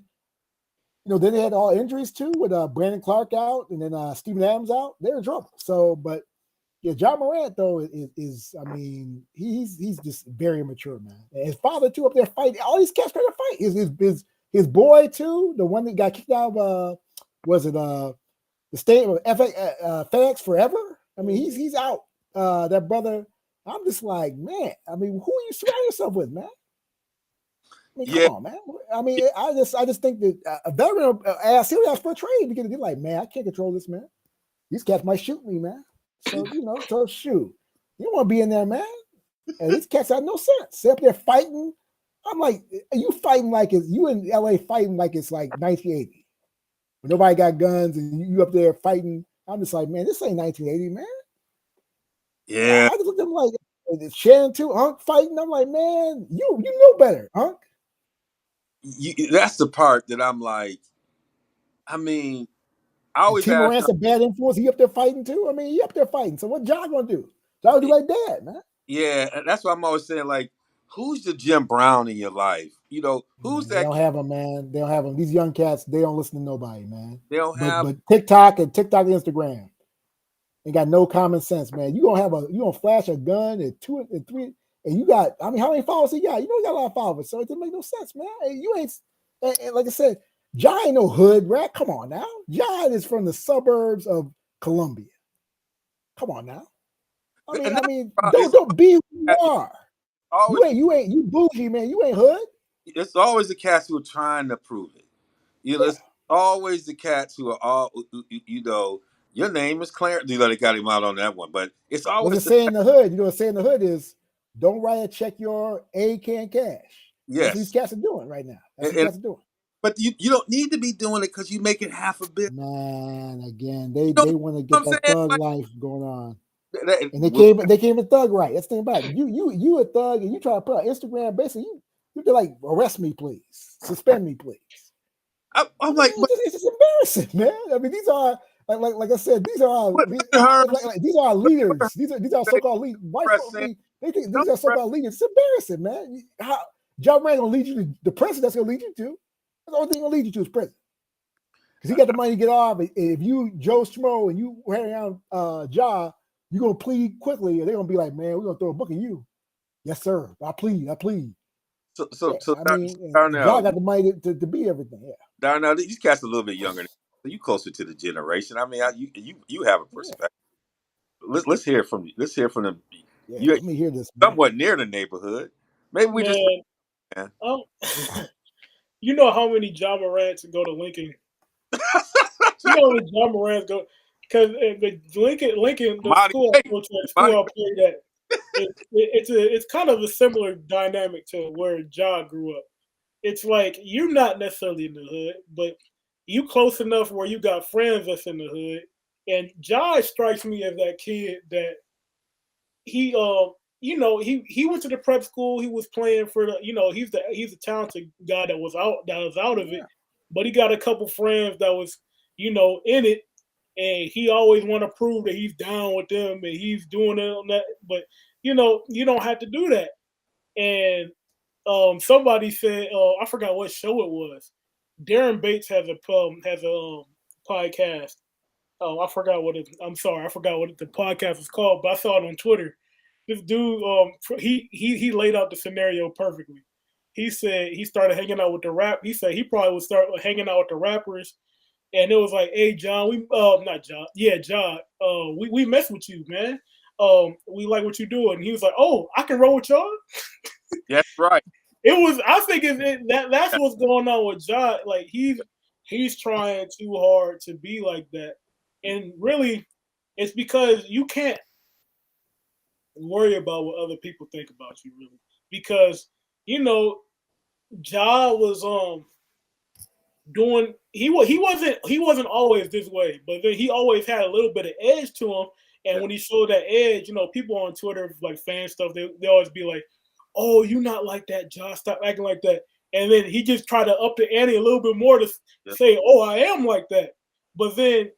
then they had all injuries too with Brandon Clark out and then Steven Adams out. They're in trouble. So, but yeah, John Morant though is I mean, he's just very immature, man. And his father too up there fighting. All these cats trying to fight. His boy too, the one that got kicked out of was it the state of FedEx Forever? I mean, he's out. That brother, I'm just like, man. I mean, who are you surrounding yourself with, man? I mean, come on, man. I mean, I just think that a veteran ask for a trade because they're like, man, I can't control this, man. These cats might shoot me, man. So so shoot. You don't want to be in there, man. And these cats have no sense. They're up there fighting. I'm like, are you fighting like it's you in LA fighting like it's like 1980? When nobody got guns and you up there fighting. I'm just like, man, this ain't 1980, man. Yeah. I just looked at them like Shannon too, Unc fighting. I'm like, man, you know better, Unc. That's the part that I'm like, I mean, I always T. Morant's a bad influence. He up there fighting too. I mean, he up there fighting. So what John gonna do? John do like that, man. Yeah, that's what I'm always saying. Like, who's the Jim Brown in your life? Who's that? They don't have him, man. They don't have him. These young cats, they don't listen to nobody, man. They don't have. But TikTok and Instagram, they got no common sense, man. You gonna flash a gun at 2 and 3, and you got. I mean, how many followers he got? He got a lot of followers, so it doesn't make no sense, man. You ain't. And like I said, John ain't no hood rat. Come on now. John is from the suburbs of Columbia. Come on now. I mean, don't be who you are. You bougie, man. You ain't hood. it's always the cats who are trying to prove it. You know, Yeah. it's always the cats who are all, you know, your name is Clarence. You know, they got him out on that one, but it's What's always it say in the hood? You know what say in the hood is don't write a check your A can cash. That's what these yes. cats are doing right now. That's what these And cats are doing. but you don't need to be doing it because you make it half a bit. Man, again, You they know want to what get I'm that saying? thug Like, life going on. And well, they came in thug right. That's the thing about it. You a thug and you try to put on Instagram basically you feel like arrest me, please. Suspend me, please. I'm Man, like, it's just embarrassing, man. I mean, these are like I said, these are but Herbs, these are leaders. These are so-called leaders. White press folks, saying, they think these don't are press. so-called leaders. It's embarrassing, man. How John Rand gonna lead you to the prison? That's gonna lead you to. That's the only thing gonna lead you to is prison. Because he got the money to get off. If you Joe Schmo and you hang around Ja, you're gonna plead quickly, and they're gonna be like, man, we're gonna throw a book at you. Yes, sir. I plead. Yeah, So I mean, and Ja Darnell, got the money to be everything. Yeah, Darnell, these cats are a little bit younger. So you closer to the generation. I mean, you have a yeah, perspective. Let's hear from you. Let's hear from them. yeah. You're Let me hear this, man. somewhat near the neighborhood. Maybe we just. Man, Man. um, you know how many John Morants go to Lincoln? You know how many John Morants go because the Lincoln, the Monty school I Bates. go to, the school Monty I played at, it's kind of a similar dynamic to where Ja grew up. It's like you're not necessarily in the hood, but you close enough where you got friends that's in the hood. And Ja strikes me as that kid that he you know he went to the prep school. He was playing for the he's a talented guy that was out of it, Yeah, but he got a couple friends that was in it, and he always want to prove that he's down with them and he's doing it on that. But you don't have to do that. And somebody said I forgot what show it was. Darren Bates has a podcast. Oh, I forgot what it. I'm sorry, I forgot what the podcast was called, but I saw it on Twitter. This dude, he laid out the scenario perfectly. He said he started hanging out with the rap. He said he probably would start hanging out with the rappers, and it was like, "Hey, John, we not John, yeah, John, we mess with you, man. We like what you doing." And he was like, "Oh, I can roll with y'all." That's right. It was. I think that's what's going on with John. Like he's trying too hard to be like that, and really, it's because you can't worry about what other people think about you, really, because you know Ja was doing he wasn't always this way, but then he always had a little bit of edge to him. And when he showed that edge, people on Twitter like fan stuff, they always be like, "Oh, you not like that, Ja, stop acting like that." And then he just tried to up the ante a little bit more to say, "Oh, I am like that," but then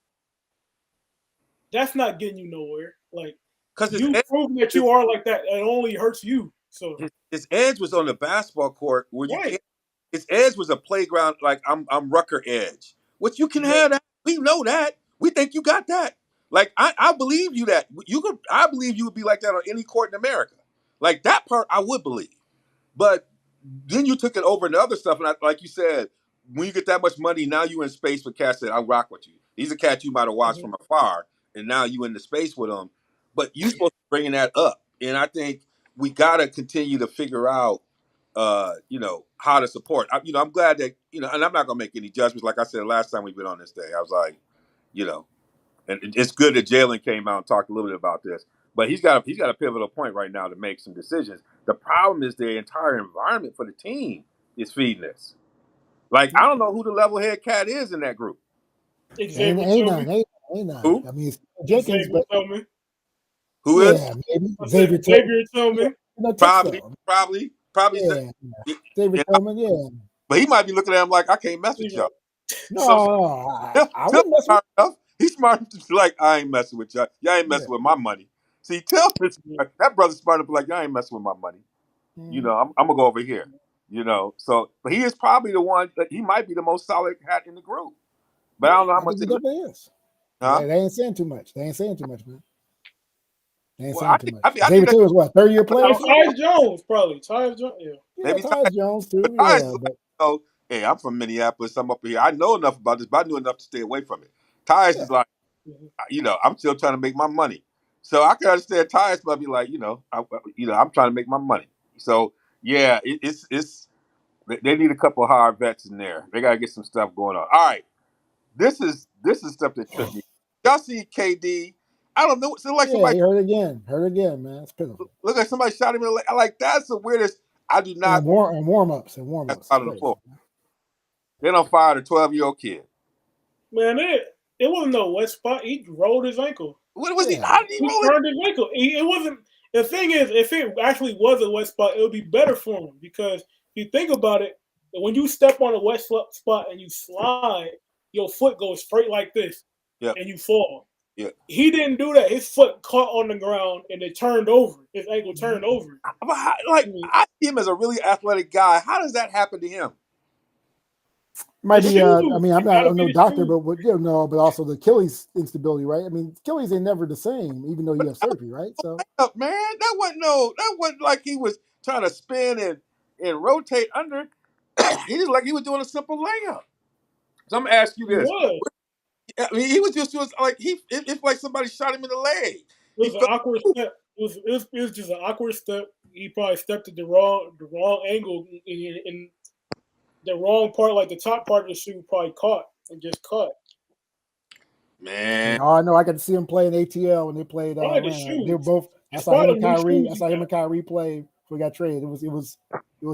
that's not getting you nowhere. Like Because you proving that you are like that, it only hurts you. So his edge was on the basketball court where you right, can't. His edge was a playground like I'm Rucker edge, which you can yeah, have that. We know that. We think you got that. Like I believe you that you could. I believe you would be like that on any court in America. Like that part, I would believe. But then you took it over into other stuff, and like you said, when you get that much money, now you in space with cats that I rock with you. These are cats you might have watched mhm. from afar, and now you in the space with them. But you supposed to be bringing that up, and I think we got to continue to figure out, how to support. I'm glad that and I'm not gonna make any judgments. Like I said last time we've been on this day, I was like, you know, and it's good that Jalen came out and talked a little bit about this. But he's got a pivotal point right now to make some decisions. The problem is the entire environment for the team is feeding this. Like I yeah. don't know who the level head cat is in that group. Xavier told me. Ain't none. Who? I mean, it's Jenkins, Xavier but told me. Who is? yeah, maybe I said Xavier Tillman. Xavier told Yeah, me. no text Probably, though. probably. Yeah, Xavier Yeah, Tillman. Yeah, but he might be looking at him like I can't mess with y'all. So no, I Till's wouldn't mess with. smart enough. He's smart enough to be like I ain't messing with y'all. Y'all ain't Yeah, messing with my money. See, Till's Yeah. that brother's smart enough to be like y'all ain't messing with my money. mm-hmm. I'm gonna go over here. So but he is probably the one that he might be the most solid hat in the group. But I Yeah, don't know how I much think they he look, definitely is. huh? They ain't saying too much. They ain't saying too much, man. They ain't Well, I saying too think much. I think I Xavier think that Tillman's what, third year player or And something? Tyus Jones, probably. Tyus Jones, yeah. Yeah, maybe Tyus Jones too. Tyus is Yeah, like, but hey, I'm from Minneapolis. I'm up here. I know enough about this, but I knew enough to stay away from it. Tyus yeah, is like, Mhm. I'm still trying to make my money. So I can understand Tyus might be like, I'm trying to make my money. So yeah, it's They need a couple of hard vets in there. They got to get some stuff going on. All right, this is stuff that tripped me. Y'all see KD? I don't know. It looked like Yeah, somebody he hurt again. Hurt again, man. It's pitiful. look like somebody shot him in the leg. Like that's the weirdest. I do not. And warm ups. That's It's out on the crazy. floor. They don't fire a 12-year-old kid. Man, it wasn't no wet spot. He rolled his ankle. What was he? Yeah. How did he He roll it? turned his ankle. It wasn't. The thing is, if it actually was a wet spot, it would be better for him because if you think about it, when you step on a wet spot and you slide, your foot goes straight like this, Yep. and you fall. Yeah. He didn't do that. His foot caught on the ground and it turned over. His ankle turned over. But I see him as a really athletic guy. How does that happen to him? Might The be. I shoes. mean, I'm It gotta not be no the doctor, shoes. but but also the Achilles instability, right? I mean, Achilles ain't never the same, even though you have surgery, right? So, Man, that wasn't like he was trying to spin and rotate under. He just like he was doing a simple layup. So I'm gonna ask you He this. was. I mean, he was just like it's like somebody shot him in the leg. It He was an felt awkward step. It was just an awkward step. He probably stepped at the wrong angle in the wrong part, like the top part of the shoe probably caught and just caught. man. I know I got to see him play in ATL when they played Probably the Atlanta. They shoes. were both. I It's saw him probably and the new Kyrie. shoes I he saw him got. and Kyrie play before we got traded. It was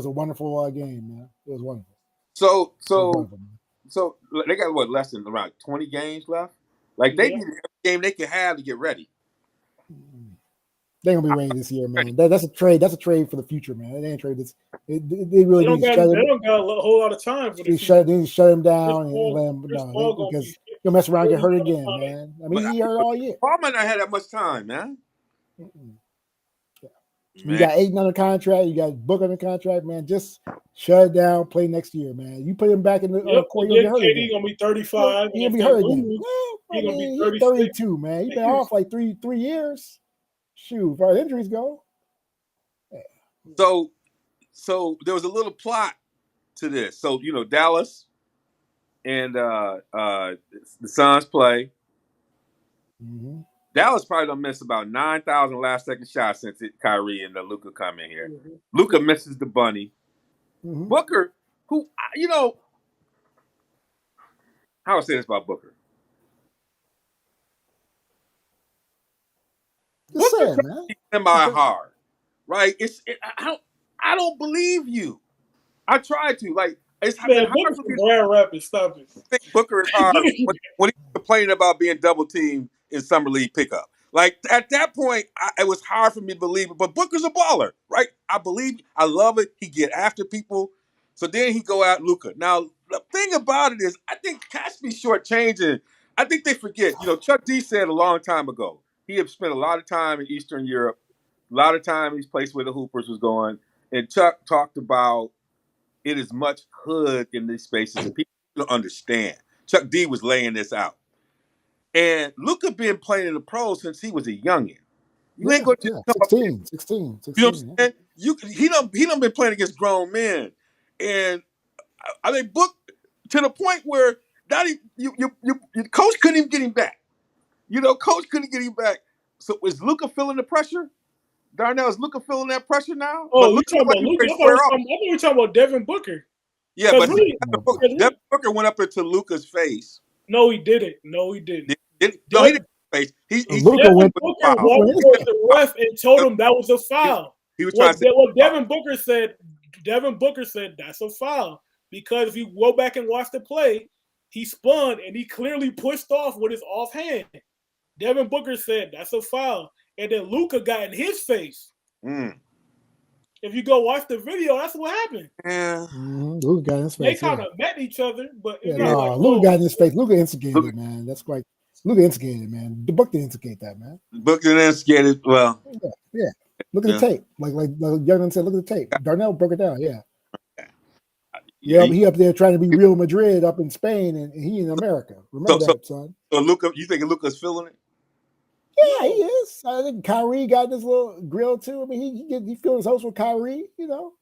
a wonderful game, man. It was wonderful. So It was wonderful, man. so they got what less than around 20 games left. Like they Yeah. needed every game they could have to get ready. They're gonna be ready this year, man. That's a trade. That's a trade for the future, man. They ain't trade this. They really need to shut They him. don't got a whole lot of time for They the shut. future. They need to shut him Chris down and let Paul, him. Chris No, Paul gonna because be he'll mess around and get hurt really again, man. I mean, But he hurt all year. Paul might not have that much time, man. You got Ayton under contract. You got Book under contract, man. Just shut it down. Play next year, man. You put him back in the court, And you'll then get hurt KD again. gonna be 35, He'll and if be they hurt again. lose, Well, he gonna be he's 36. 32, man. He's been off like three years. Shoot, as far as injuries go. So there was a little plot to this. So Dallas and the Suns play. Mm-hmm. Dallas probably don't miss about 9,000 last second shots since Kyrie and Luka come in here. Mm-hmm. Luka misses the bunny. Mm-hmm. Booker, who how I say this about Booker? Just Booker saying, tries man. to be semi-hard, right? I don't believe you. I tried to. Like, it's been Man, hard Booker's for the me to grand rapper. Stop it. think Booker is hard when he's complaining about being double teamed in summer league pickup. Like at that point, it was hard for me to believe it. But Booker's a baller, right? I love it. He get after people. So then he go out Luka. Now the thing about it is, I think Cash be shortchanging. I think they forget. Chuck D said a long time ago he had spent a lot of time in Eastern Europe. A lot of time he's placed where the Hoopers was going, and Chuck talked about it is much hood in these spaces, and people don't understand. Chuck D was laying this out. And Luka been playing in the pros since he was a youngin. You ain't gonna just come up there. 16. You know what I'm saying? He done been playing against grown men. And I mean Book to the point where your coach couldn't even get him back. Coach couldn't get him back. So is Luka feeling the pressure? Darnell, is Luka feeling that pressure now? But Oh, you Luka talking looked like about he was Luka? ready to square off. I thought we were talking about Devin Booker. Yeah, but Really, Devin Booker went up into Luka's face. no, he didn't. No, he didn't. No, he didn't face. Luka went Booker foul. walked towards the ref and told him that was a foul. He was trying to say, what Devin Booker said, that's a foul. Because if you go back and watch the play, he spun and he clearly pushed off with his offhand. Devin Booker said, that's a foul. And then Luka got in his face. If you go watch the video, that's what happened. Yeah. Luka got in his face. They kind of met each other, but Luka got in his face. Luka instigated it, man. That's quite. Luka instigated, man. The Book didn't instigate that, man. Book didn't instigate it. Well, yeah. Look at the tape. Like Youngman said, look at the tape. Darnell broke it down. Yeah. Yeah, he up there trying to be Real Madrid up in Spain, and he in America. Remember that, son. So Luka, you think Luka's feeling it? Yeah, he is. I think Kyrie got this little grill too. I mean, he feels his host with Kyrie. He loves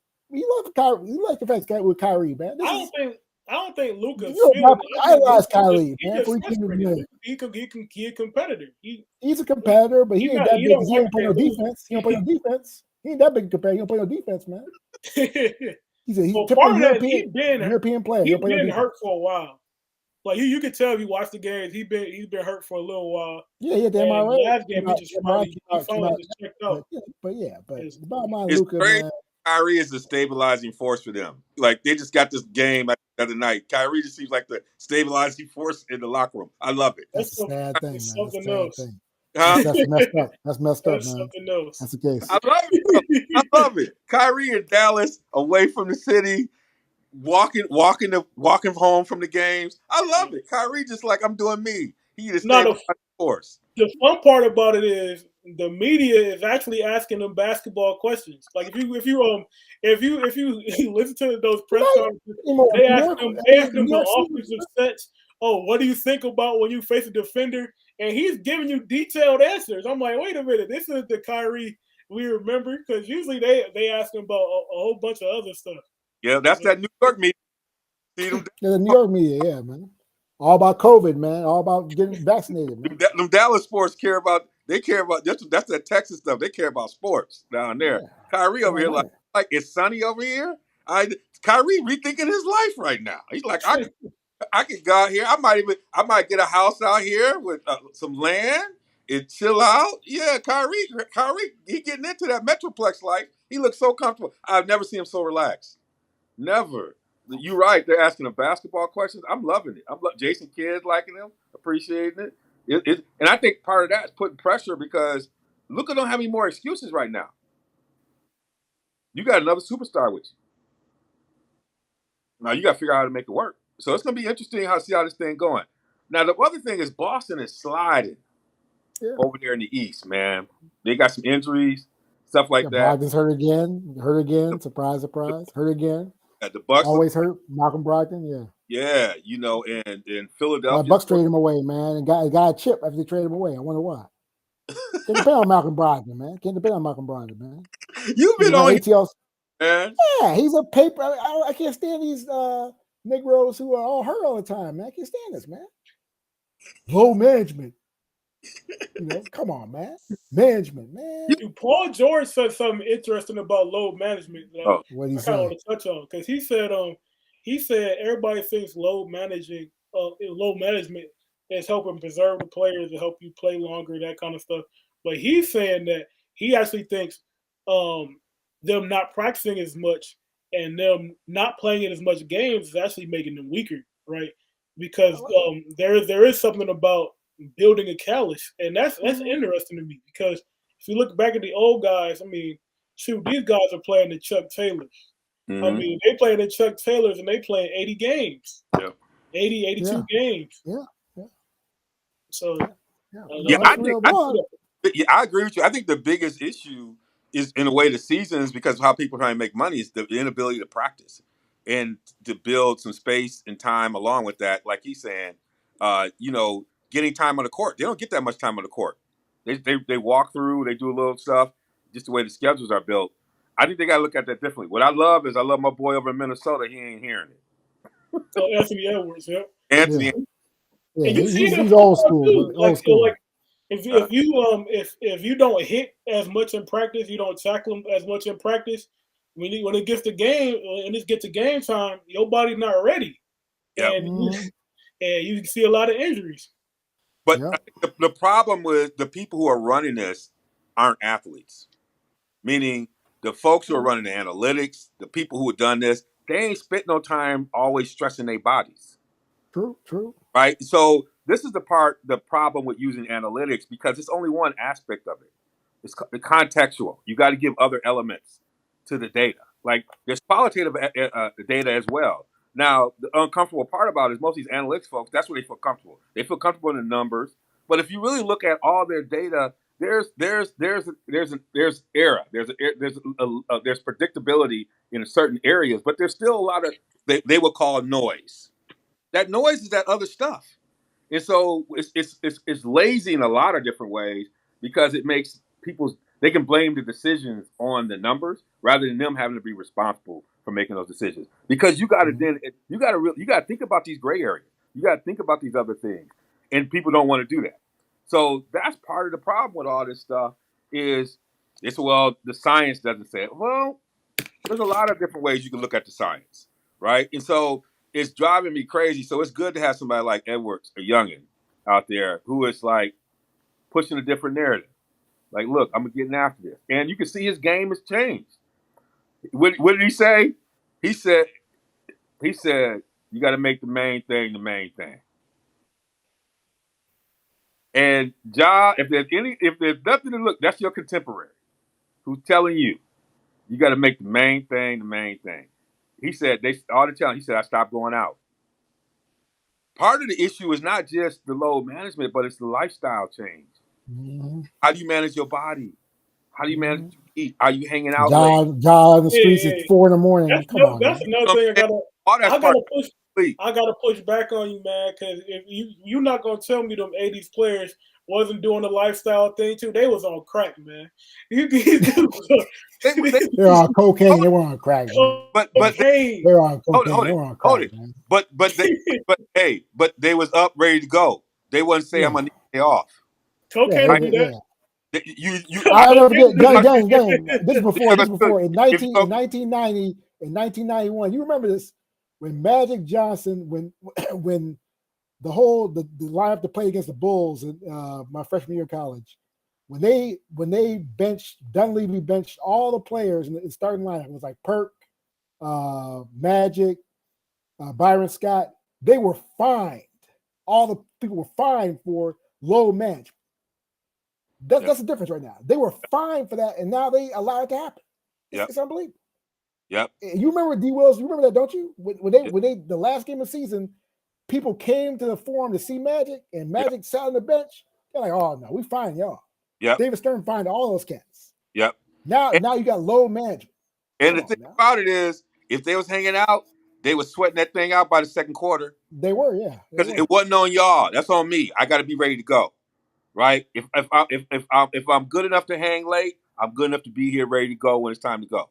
Kyrie. He likes the fact that with Kyrie, man. I don't think Luka. I like Kyrie, man. He a competitor. He's a competitor, but he ain't that big. He don't play no defense. He don't play no defense. He ain't that big a competitor. He don't play no defense, man. He's a Well, typical part of that, European player. he He'll play on been defense. hurt for a while. Like you could tell if you watch the games, he's been hurt for a little while. Yeah, he had the And MRA. last game, he just finally just checked out. But It's, the bottom line, It's Luka, crazy. man, Kyrie is the stabilizing force for them. Like they just got this game like the other night. Kyrie just seems like the stabilizing force in the locker room. I love it. that's a sad thing, that's man. That's a something sad else. thing. Huh? That's messed up. That's messed up, That's man. something else. That's the case. I love it. Though. I love it. Kyrie in Dallas, away from the city, walking home from the games. I love it. Kyrie just like I'm doing me. He the Now stabilizing force. the fun part about it is the media is actually asking them basketball questions. Like if you listen to those press conferences, they ask them the offensive sets. Oh, what do you think about when you face a defender? And he's giving you detailed answers. I'm like, wait a minute, this is the Kyrie we remember because usually they ask him about a whole bunch of other stuff. Yeah, that's that New York media. See them, Yeah, the New York media, yeah, man. All about COVID, man. All about getting vaccinated, man. them Dallas sports care about. They care about that's that Texas stuff. They care about sports down there. Yeah. Kyrie over here, Right. like it's sunny over here. Kyrie rethinking his life right now. He's like, I could go out here. I might get a house out here with some land and chill out. Yeah, Kyrie, he getting into that Metroplex life. He looks so comfortable. I've never seen him so relaxed. Never. You're right. They're asking him basketball questions. I'm loving it. Jason Kidd's liking him, appreciating it. And I think part of that is putting pressure because Luka don't have any more excuses right now. You got another superstar with you. Now you got to figure out how to make it work. So it's going to be interesting to see how this thing going. Now the other thing is Boston is sliding over there in the East, man. They got some injuries, stuff like that. Brogdon's hurt again. Surprise, surprise. Hurt again. The Bucks always hurt. Malcolm Brogdon, yeah. Yeah, and in Philadelphia. Bucks traded him away, man. And got a chip after they traded him away. I wonder why. Can't depend on Malcolm Brogdon, man. You've been on ATL, man. Yeah, he's a paper. I can't stand these Negroes who are all hurt all the time, man. I can't stand this, man. Low management. Come on, man. Management, man. Paul George said something interesting about load management. What he I kind of want to touch on because he said everybody thinks load management is helping preserve the players to help you play longer, that kind of stuff. But he's saying that he actually thinks them not practicing as much and them not playing in as much games is actually making them weaker, right? Because there is something about building a callus, and that's interesting to me because if you look back at the old guys, I mean, shoot, these guys are playing the Chuck Taylors. Mm-hmm. I mean, they playing the Chuck Taylors and they playing 80 games. Yeah. 82 games. Yeah. So I agree with you. I think the biggest issue is in a way the seasons because of how people try to make money is the inability to practice and to build some space and time along with that. Like he's saying, getting time on the court. They don't get that much time on the court. They walk through, they do a little stuff, just the way the schedules are built. I think they got to look at that differently. What I love my boy over in Minnesota. He ain't hearing it. So Anthony Edwards, yeah. Anthony. Yeah, he's old school. Old school. Like if you don't hit as much in practice, you don't tackle them as much in practice. When it gets to game time, your body's not ready. Yep. And you can see a lot of injuries. But I think the problem with the people who are running this aren't athletes. Meaning the folks who are running the analytics, the people who have done this, they ain't spent no time always stressing their bodies. True. Right? So this is the problem with using analytics because it's only one aspect of it. It's the contextual. You got to give other elements to the data. Like there's qualitative data as well. Now, the uncomfortable part about it is most of these analytics folks, that's where they feel comfortable. They feel comfortable in the numbers. But if you really look at all their data, there's error. There's predictability in certain areas, but there's still a lot of they would call noise. That noise is that other stuff. And so it's lazy in a lot of different ways because it makes they can blame the decisions on the numbers rather than them having to be responsible for making those decisions. Because you got to think about these gray areas. You got to think about these other things, and people don't want to do that. So that's part of the problem with all this stuff. The science doesn't say it. Well, There's a lot of different ways you can look at the science, right? And so it's driving me crazy. So it's good to have somebody like Edwards or Youngin out there who is like pushing a different narrative. Like, look, I'm getting after this, and you can see his game has changed. What did he say? He said, you got to make the main thing the main thing. And Ja, if there's nothing to look, that's your contemporary who's telling you got to make the main thing the main thing. He said they all the time. He said I stopped going out. Part of the issue is not just the load management, but it's the lifestyle change. Mm-hmm. How do you manage your body? How do you manage to eat? Are you hanging out Ja late? in the streets at 4 a.m. That's Come on, that's man. another thing I gotta push back on you, man. Because if you're not gonna tell me them '80s players wasn't doing the lifestyle thing too, they was on crack, man. They're on cocaine. They were on crack, man. But they're on cocaine. They were on crack, man. But they was up ready to go. They wouldn't say I'm gonna need a day off. Cocaine right? do that. I never did. Gang. This is before in 1990, in 1991. You remember this when Magic Johnson, when the lineup to play against the Bulls in my freshman year of college, when they benched Dunleavy benched all the players in the starting lineup. It was like Perk, Magic, Byron Scott. They were fined. All the people were fined for low management. That's the difference right now. They were fined for that, and now they allow it to happen. It's unbelievable. Yep. You remember D. Wills? You remember that, don't you? When they the last game of the season, people came to the forum to see Magic, and Magic sat on the bench. They're like, "Oh no, we fined y'all." Yep. David Stern fined all those cats. Yep. Now you got low management. And the thing about it is, if they was hanging out, they was sweating that thing out by the second quarter. They were, yeah. Because it wasn't on y'all. That's on me. I got to be ready to go. Right? If I'm good enough to hang late, I'm good enough to be here ready to go when it's time to go.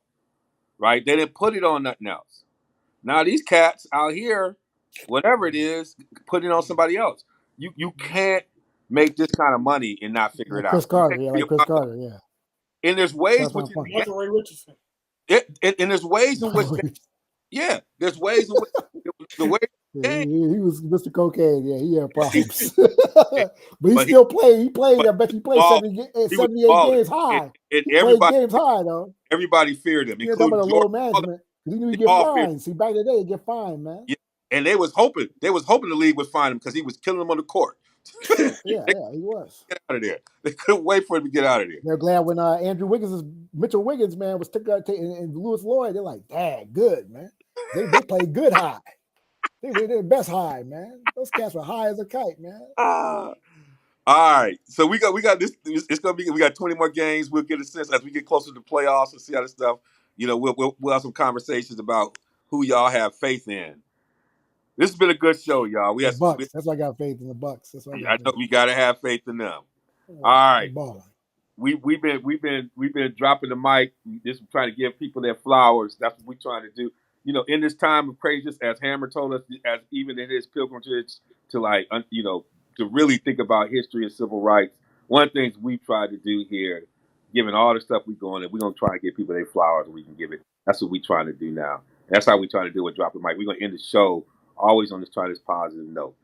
Right? They didn't put it on nothing else. Now these cats out here, whatever it is, put it on somebody else. You can't make this kind of money and not figure it out. Chris Carter, Chris Carter, yeah. And there's ways which Ray Richardson. And there's ways in which there's ways in which the way he was Mr. Cocaine. Yeah, he had problems. but he still played. He played. I bet he played 78 games high. And he played games high, though. Everybody feared him. He had about a low management. He knew he'd get fined. See, back in the day, he'd get fined, man. Yeah. And they was hoping the league would find him because he was killing them on the court. yeah, he was. Get out of there. They couldn't wait for him to get out of there. They're glad when Mitchell Wiggins, man, was took out and Lewis Lloyd. They're like, dang, good, man. They played good high. They were the best high, man. Those cats were high as a kite, man. All right. So we got this. It's gonna be. We got 20 more games. We'll get a sense as we get closer to playoffs and see how this stuff. We'll have some conversations about who y'all have faith in. This has been a good show, y'all. We have Bucks. That's why I got faith in the Bucks. That's why I know we gotta have faith in them. All right. We've been dropping the mic, just trying to give people their flowers. That's what we're trying to do. In this time of craziness, as Hammer told us, as even in his pilgrimage to to really think about history and civil rights. One of the things we've tried to do here, given all the stuff we're going, and we're gonna try to give people their flowers, and we can give it. That's what we're trying to do now. That's how we're trying to do it. Drop the mic. We're gonna end the show always on this positive note.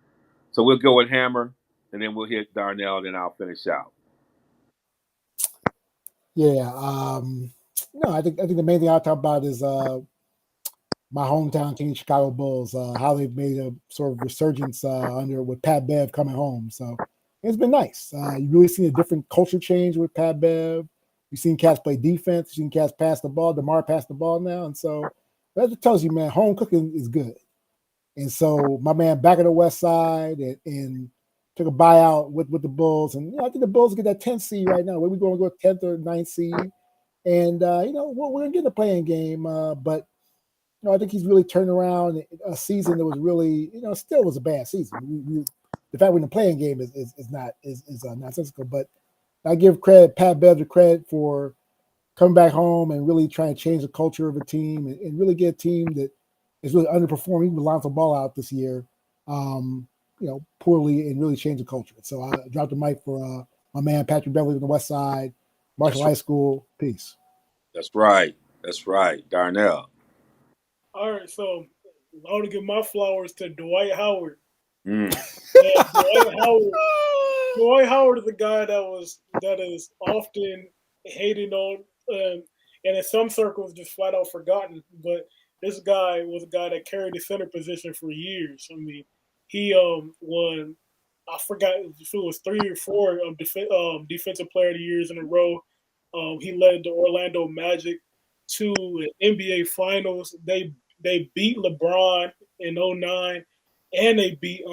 So we'll go with Hammer, and then we'll hit Darnell, and then I'll finish out. Yeah. I think the main thing I'll talk about is my hometown team, Chicago Bulls, how they've made a sort of resurgence with Pat Bev coming home. So it's been nice. You've really seen a different culture change with Pat Bev. You've seen cats play defense. You've seen cats pass the ball. DeMar passed the ball now. And so that tells you, man, home cooking is good. And so my man back at the West Side and took a buyout with the Bulls. And I think the Bulls get that 10th seed right now. We're going to go 10th or 9th seed. And, we're going to get in the playing game. But I think he's really turned around a season that was really, still was a bad season. The fact we're in the playing game is nonsensical. But I give Pat Bev the credit for coming back home and really trying to change the culture of a team and really get a team that is really underperforming, even Lonzo Ball out this year, poorly and really change the culture. So I dropped the mic for my man Patrick Beverly on the West Side, Marshall High School. Peace. That's right. That's right, Darnell. All right, so I want to give my flowers to Dwight Howard. Mm. Man, Dwight Howard is a guy that is often hated on, and in some circles just flat out forgotten. But this guy was a guy that carried the center position for years. I mean, he won. I forgot if it was 3 or 4 defensive player of the years in a row. He led the Orlando Magic to an NBA Finals. They beat LeBron in '09, and they beat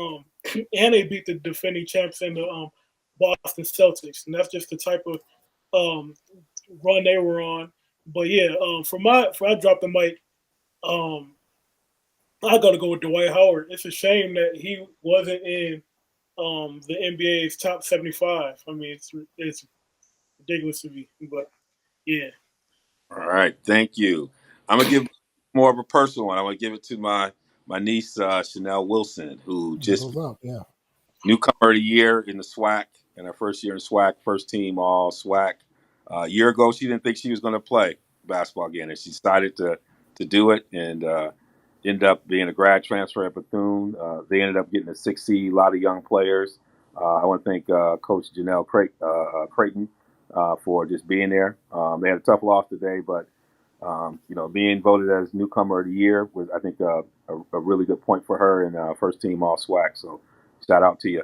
and they beat the defending champs in the Boston Celtics, and that's just the type of um, run they were on. But yeah, for I dropped the mic, um, I got to go with Dwight Howard. It's a shame that he wasn't in the NBA's top 75. I mean, it's ridiculous to me, but yeah. All right, thank you. I'm gonna give more of a personal one. I'm gonna give it to my niece Chanel Wilson, who That's just what's up. Yeah. newcomer of the year in the SWAC, in her first year in SWAC, first team all SWAC. A year ago, she didn't think she was going to play basketball again, and she decided to do it, and ended up being a grad transfer at Bethune. They ended up getting a 6 seed, a lot of young players. I want to thank Coach Janelle Creighton for just being there. They had a tough loss today, but being voted as newcomer of the year was, I think, a really good point for her and first team all SWAC. So shout out to you.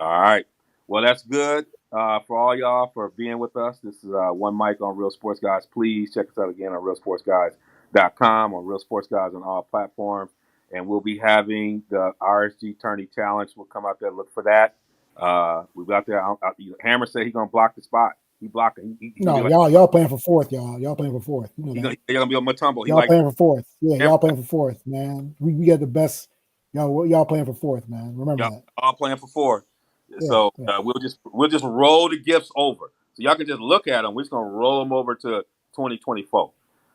All right. Well, that's good for all y'all for being with us. This is One Mic on Real Sports Guys. Please check us out again on realsportsguys.com, on Real Sports Guys on all platforms. And we'll be having the RSG Tourney Challenge. We'll come out there, look for that. We've got there. Hammer said he's going to block the spot. He blocking. No, like, y'all playing for fourth, y'all. Y'all playing for fourth. You know that. He's going to be on Matumbo. Y'all playing for fourth. Yeah, y'all playing for fourth, man. We got the best. Y'all playing for fourth, man. Remember that. All playing for fourth. Yeah, So yeah. we'll just roll the gifts over. So y'all can just look at them. We're just gonna roll them over to 2024. All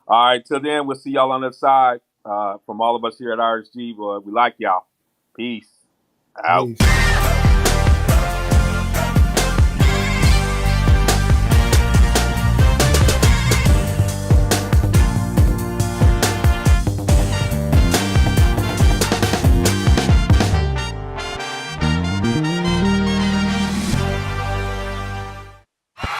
right. Till then, we'll see y'all on the other side. From all of us here at RSG, we like y'all. Peace out. Peace.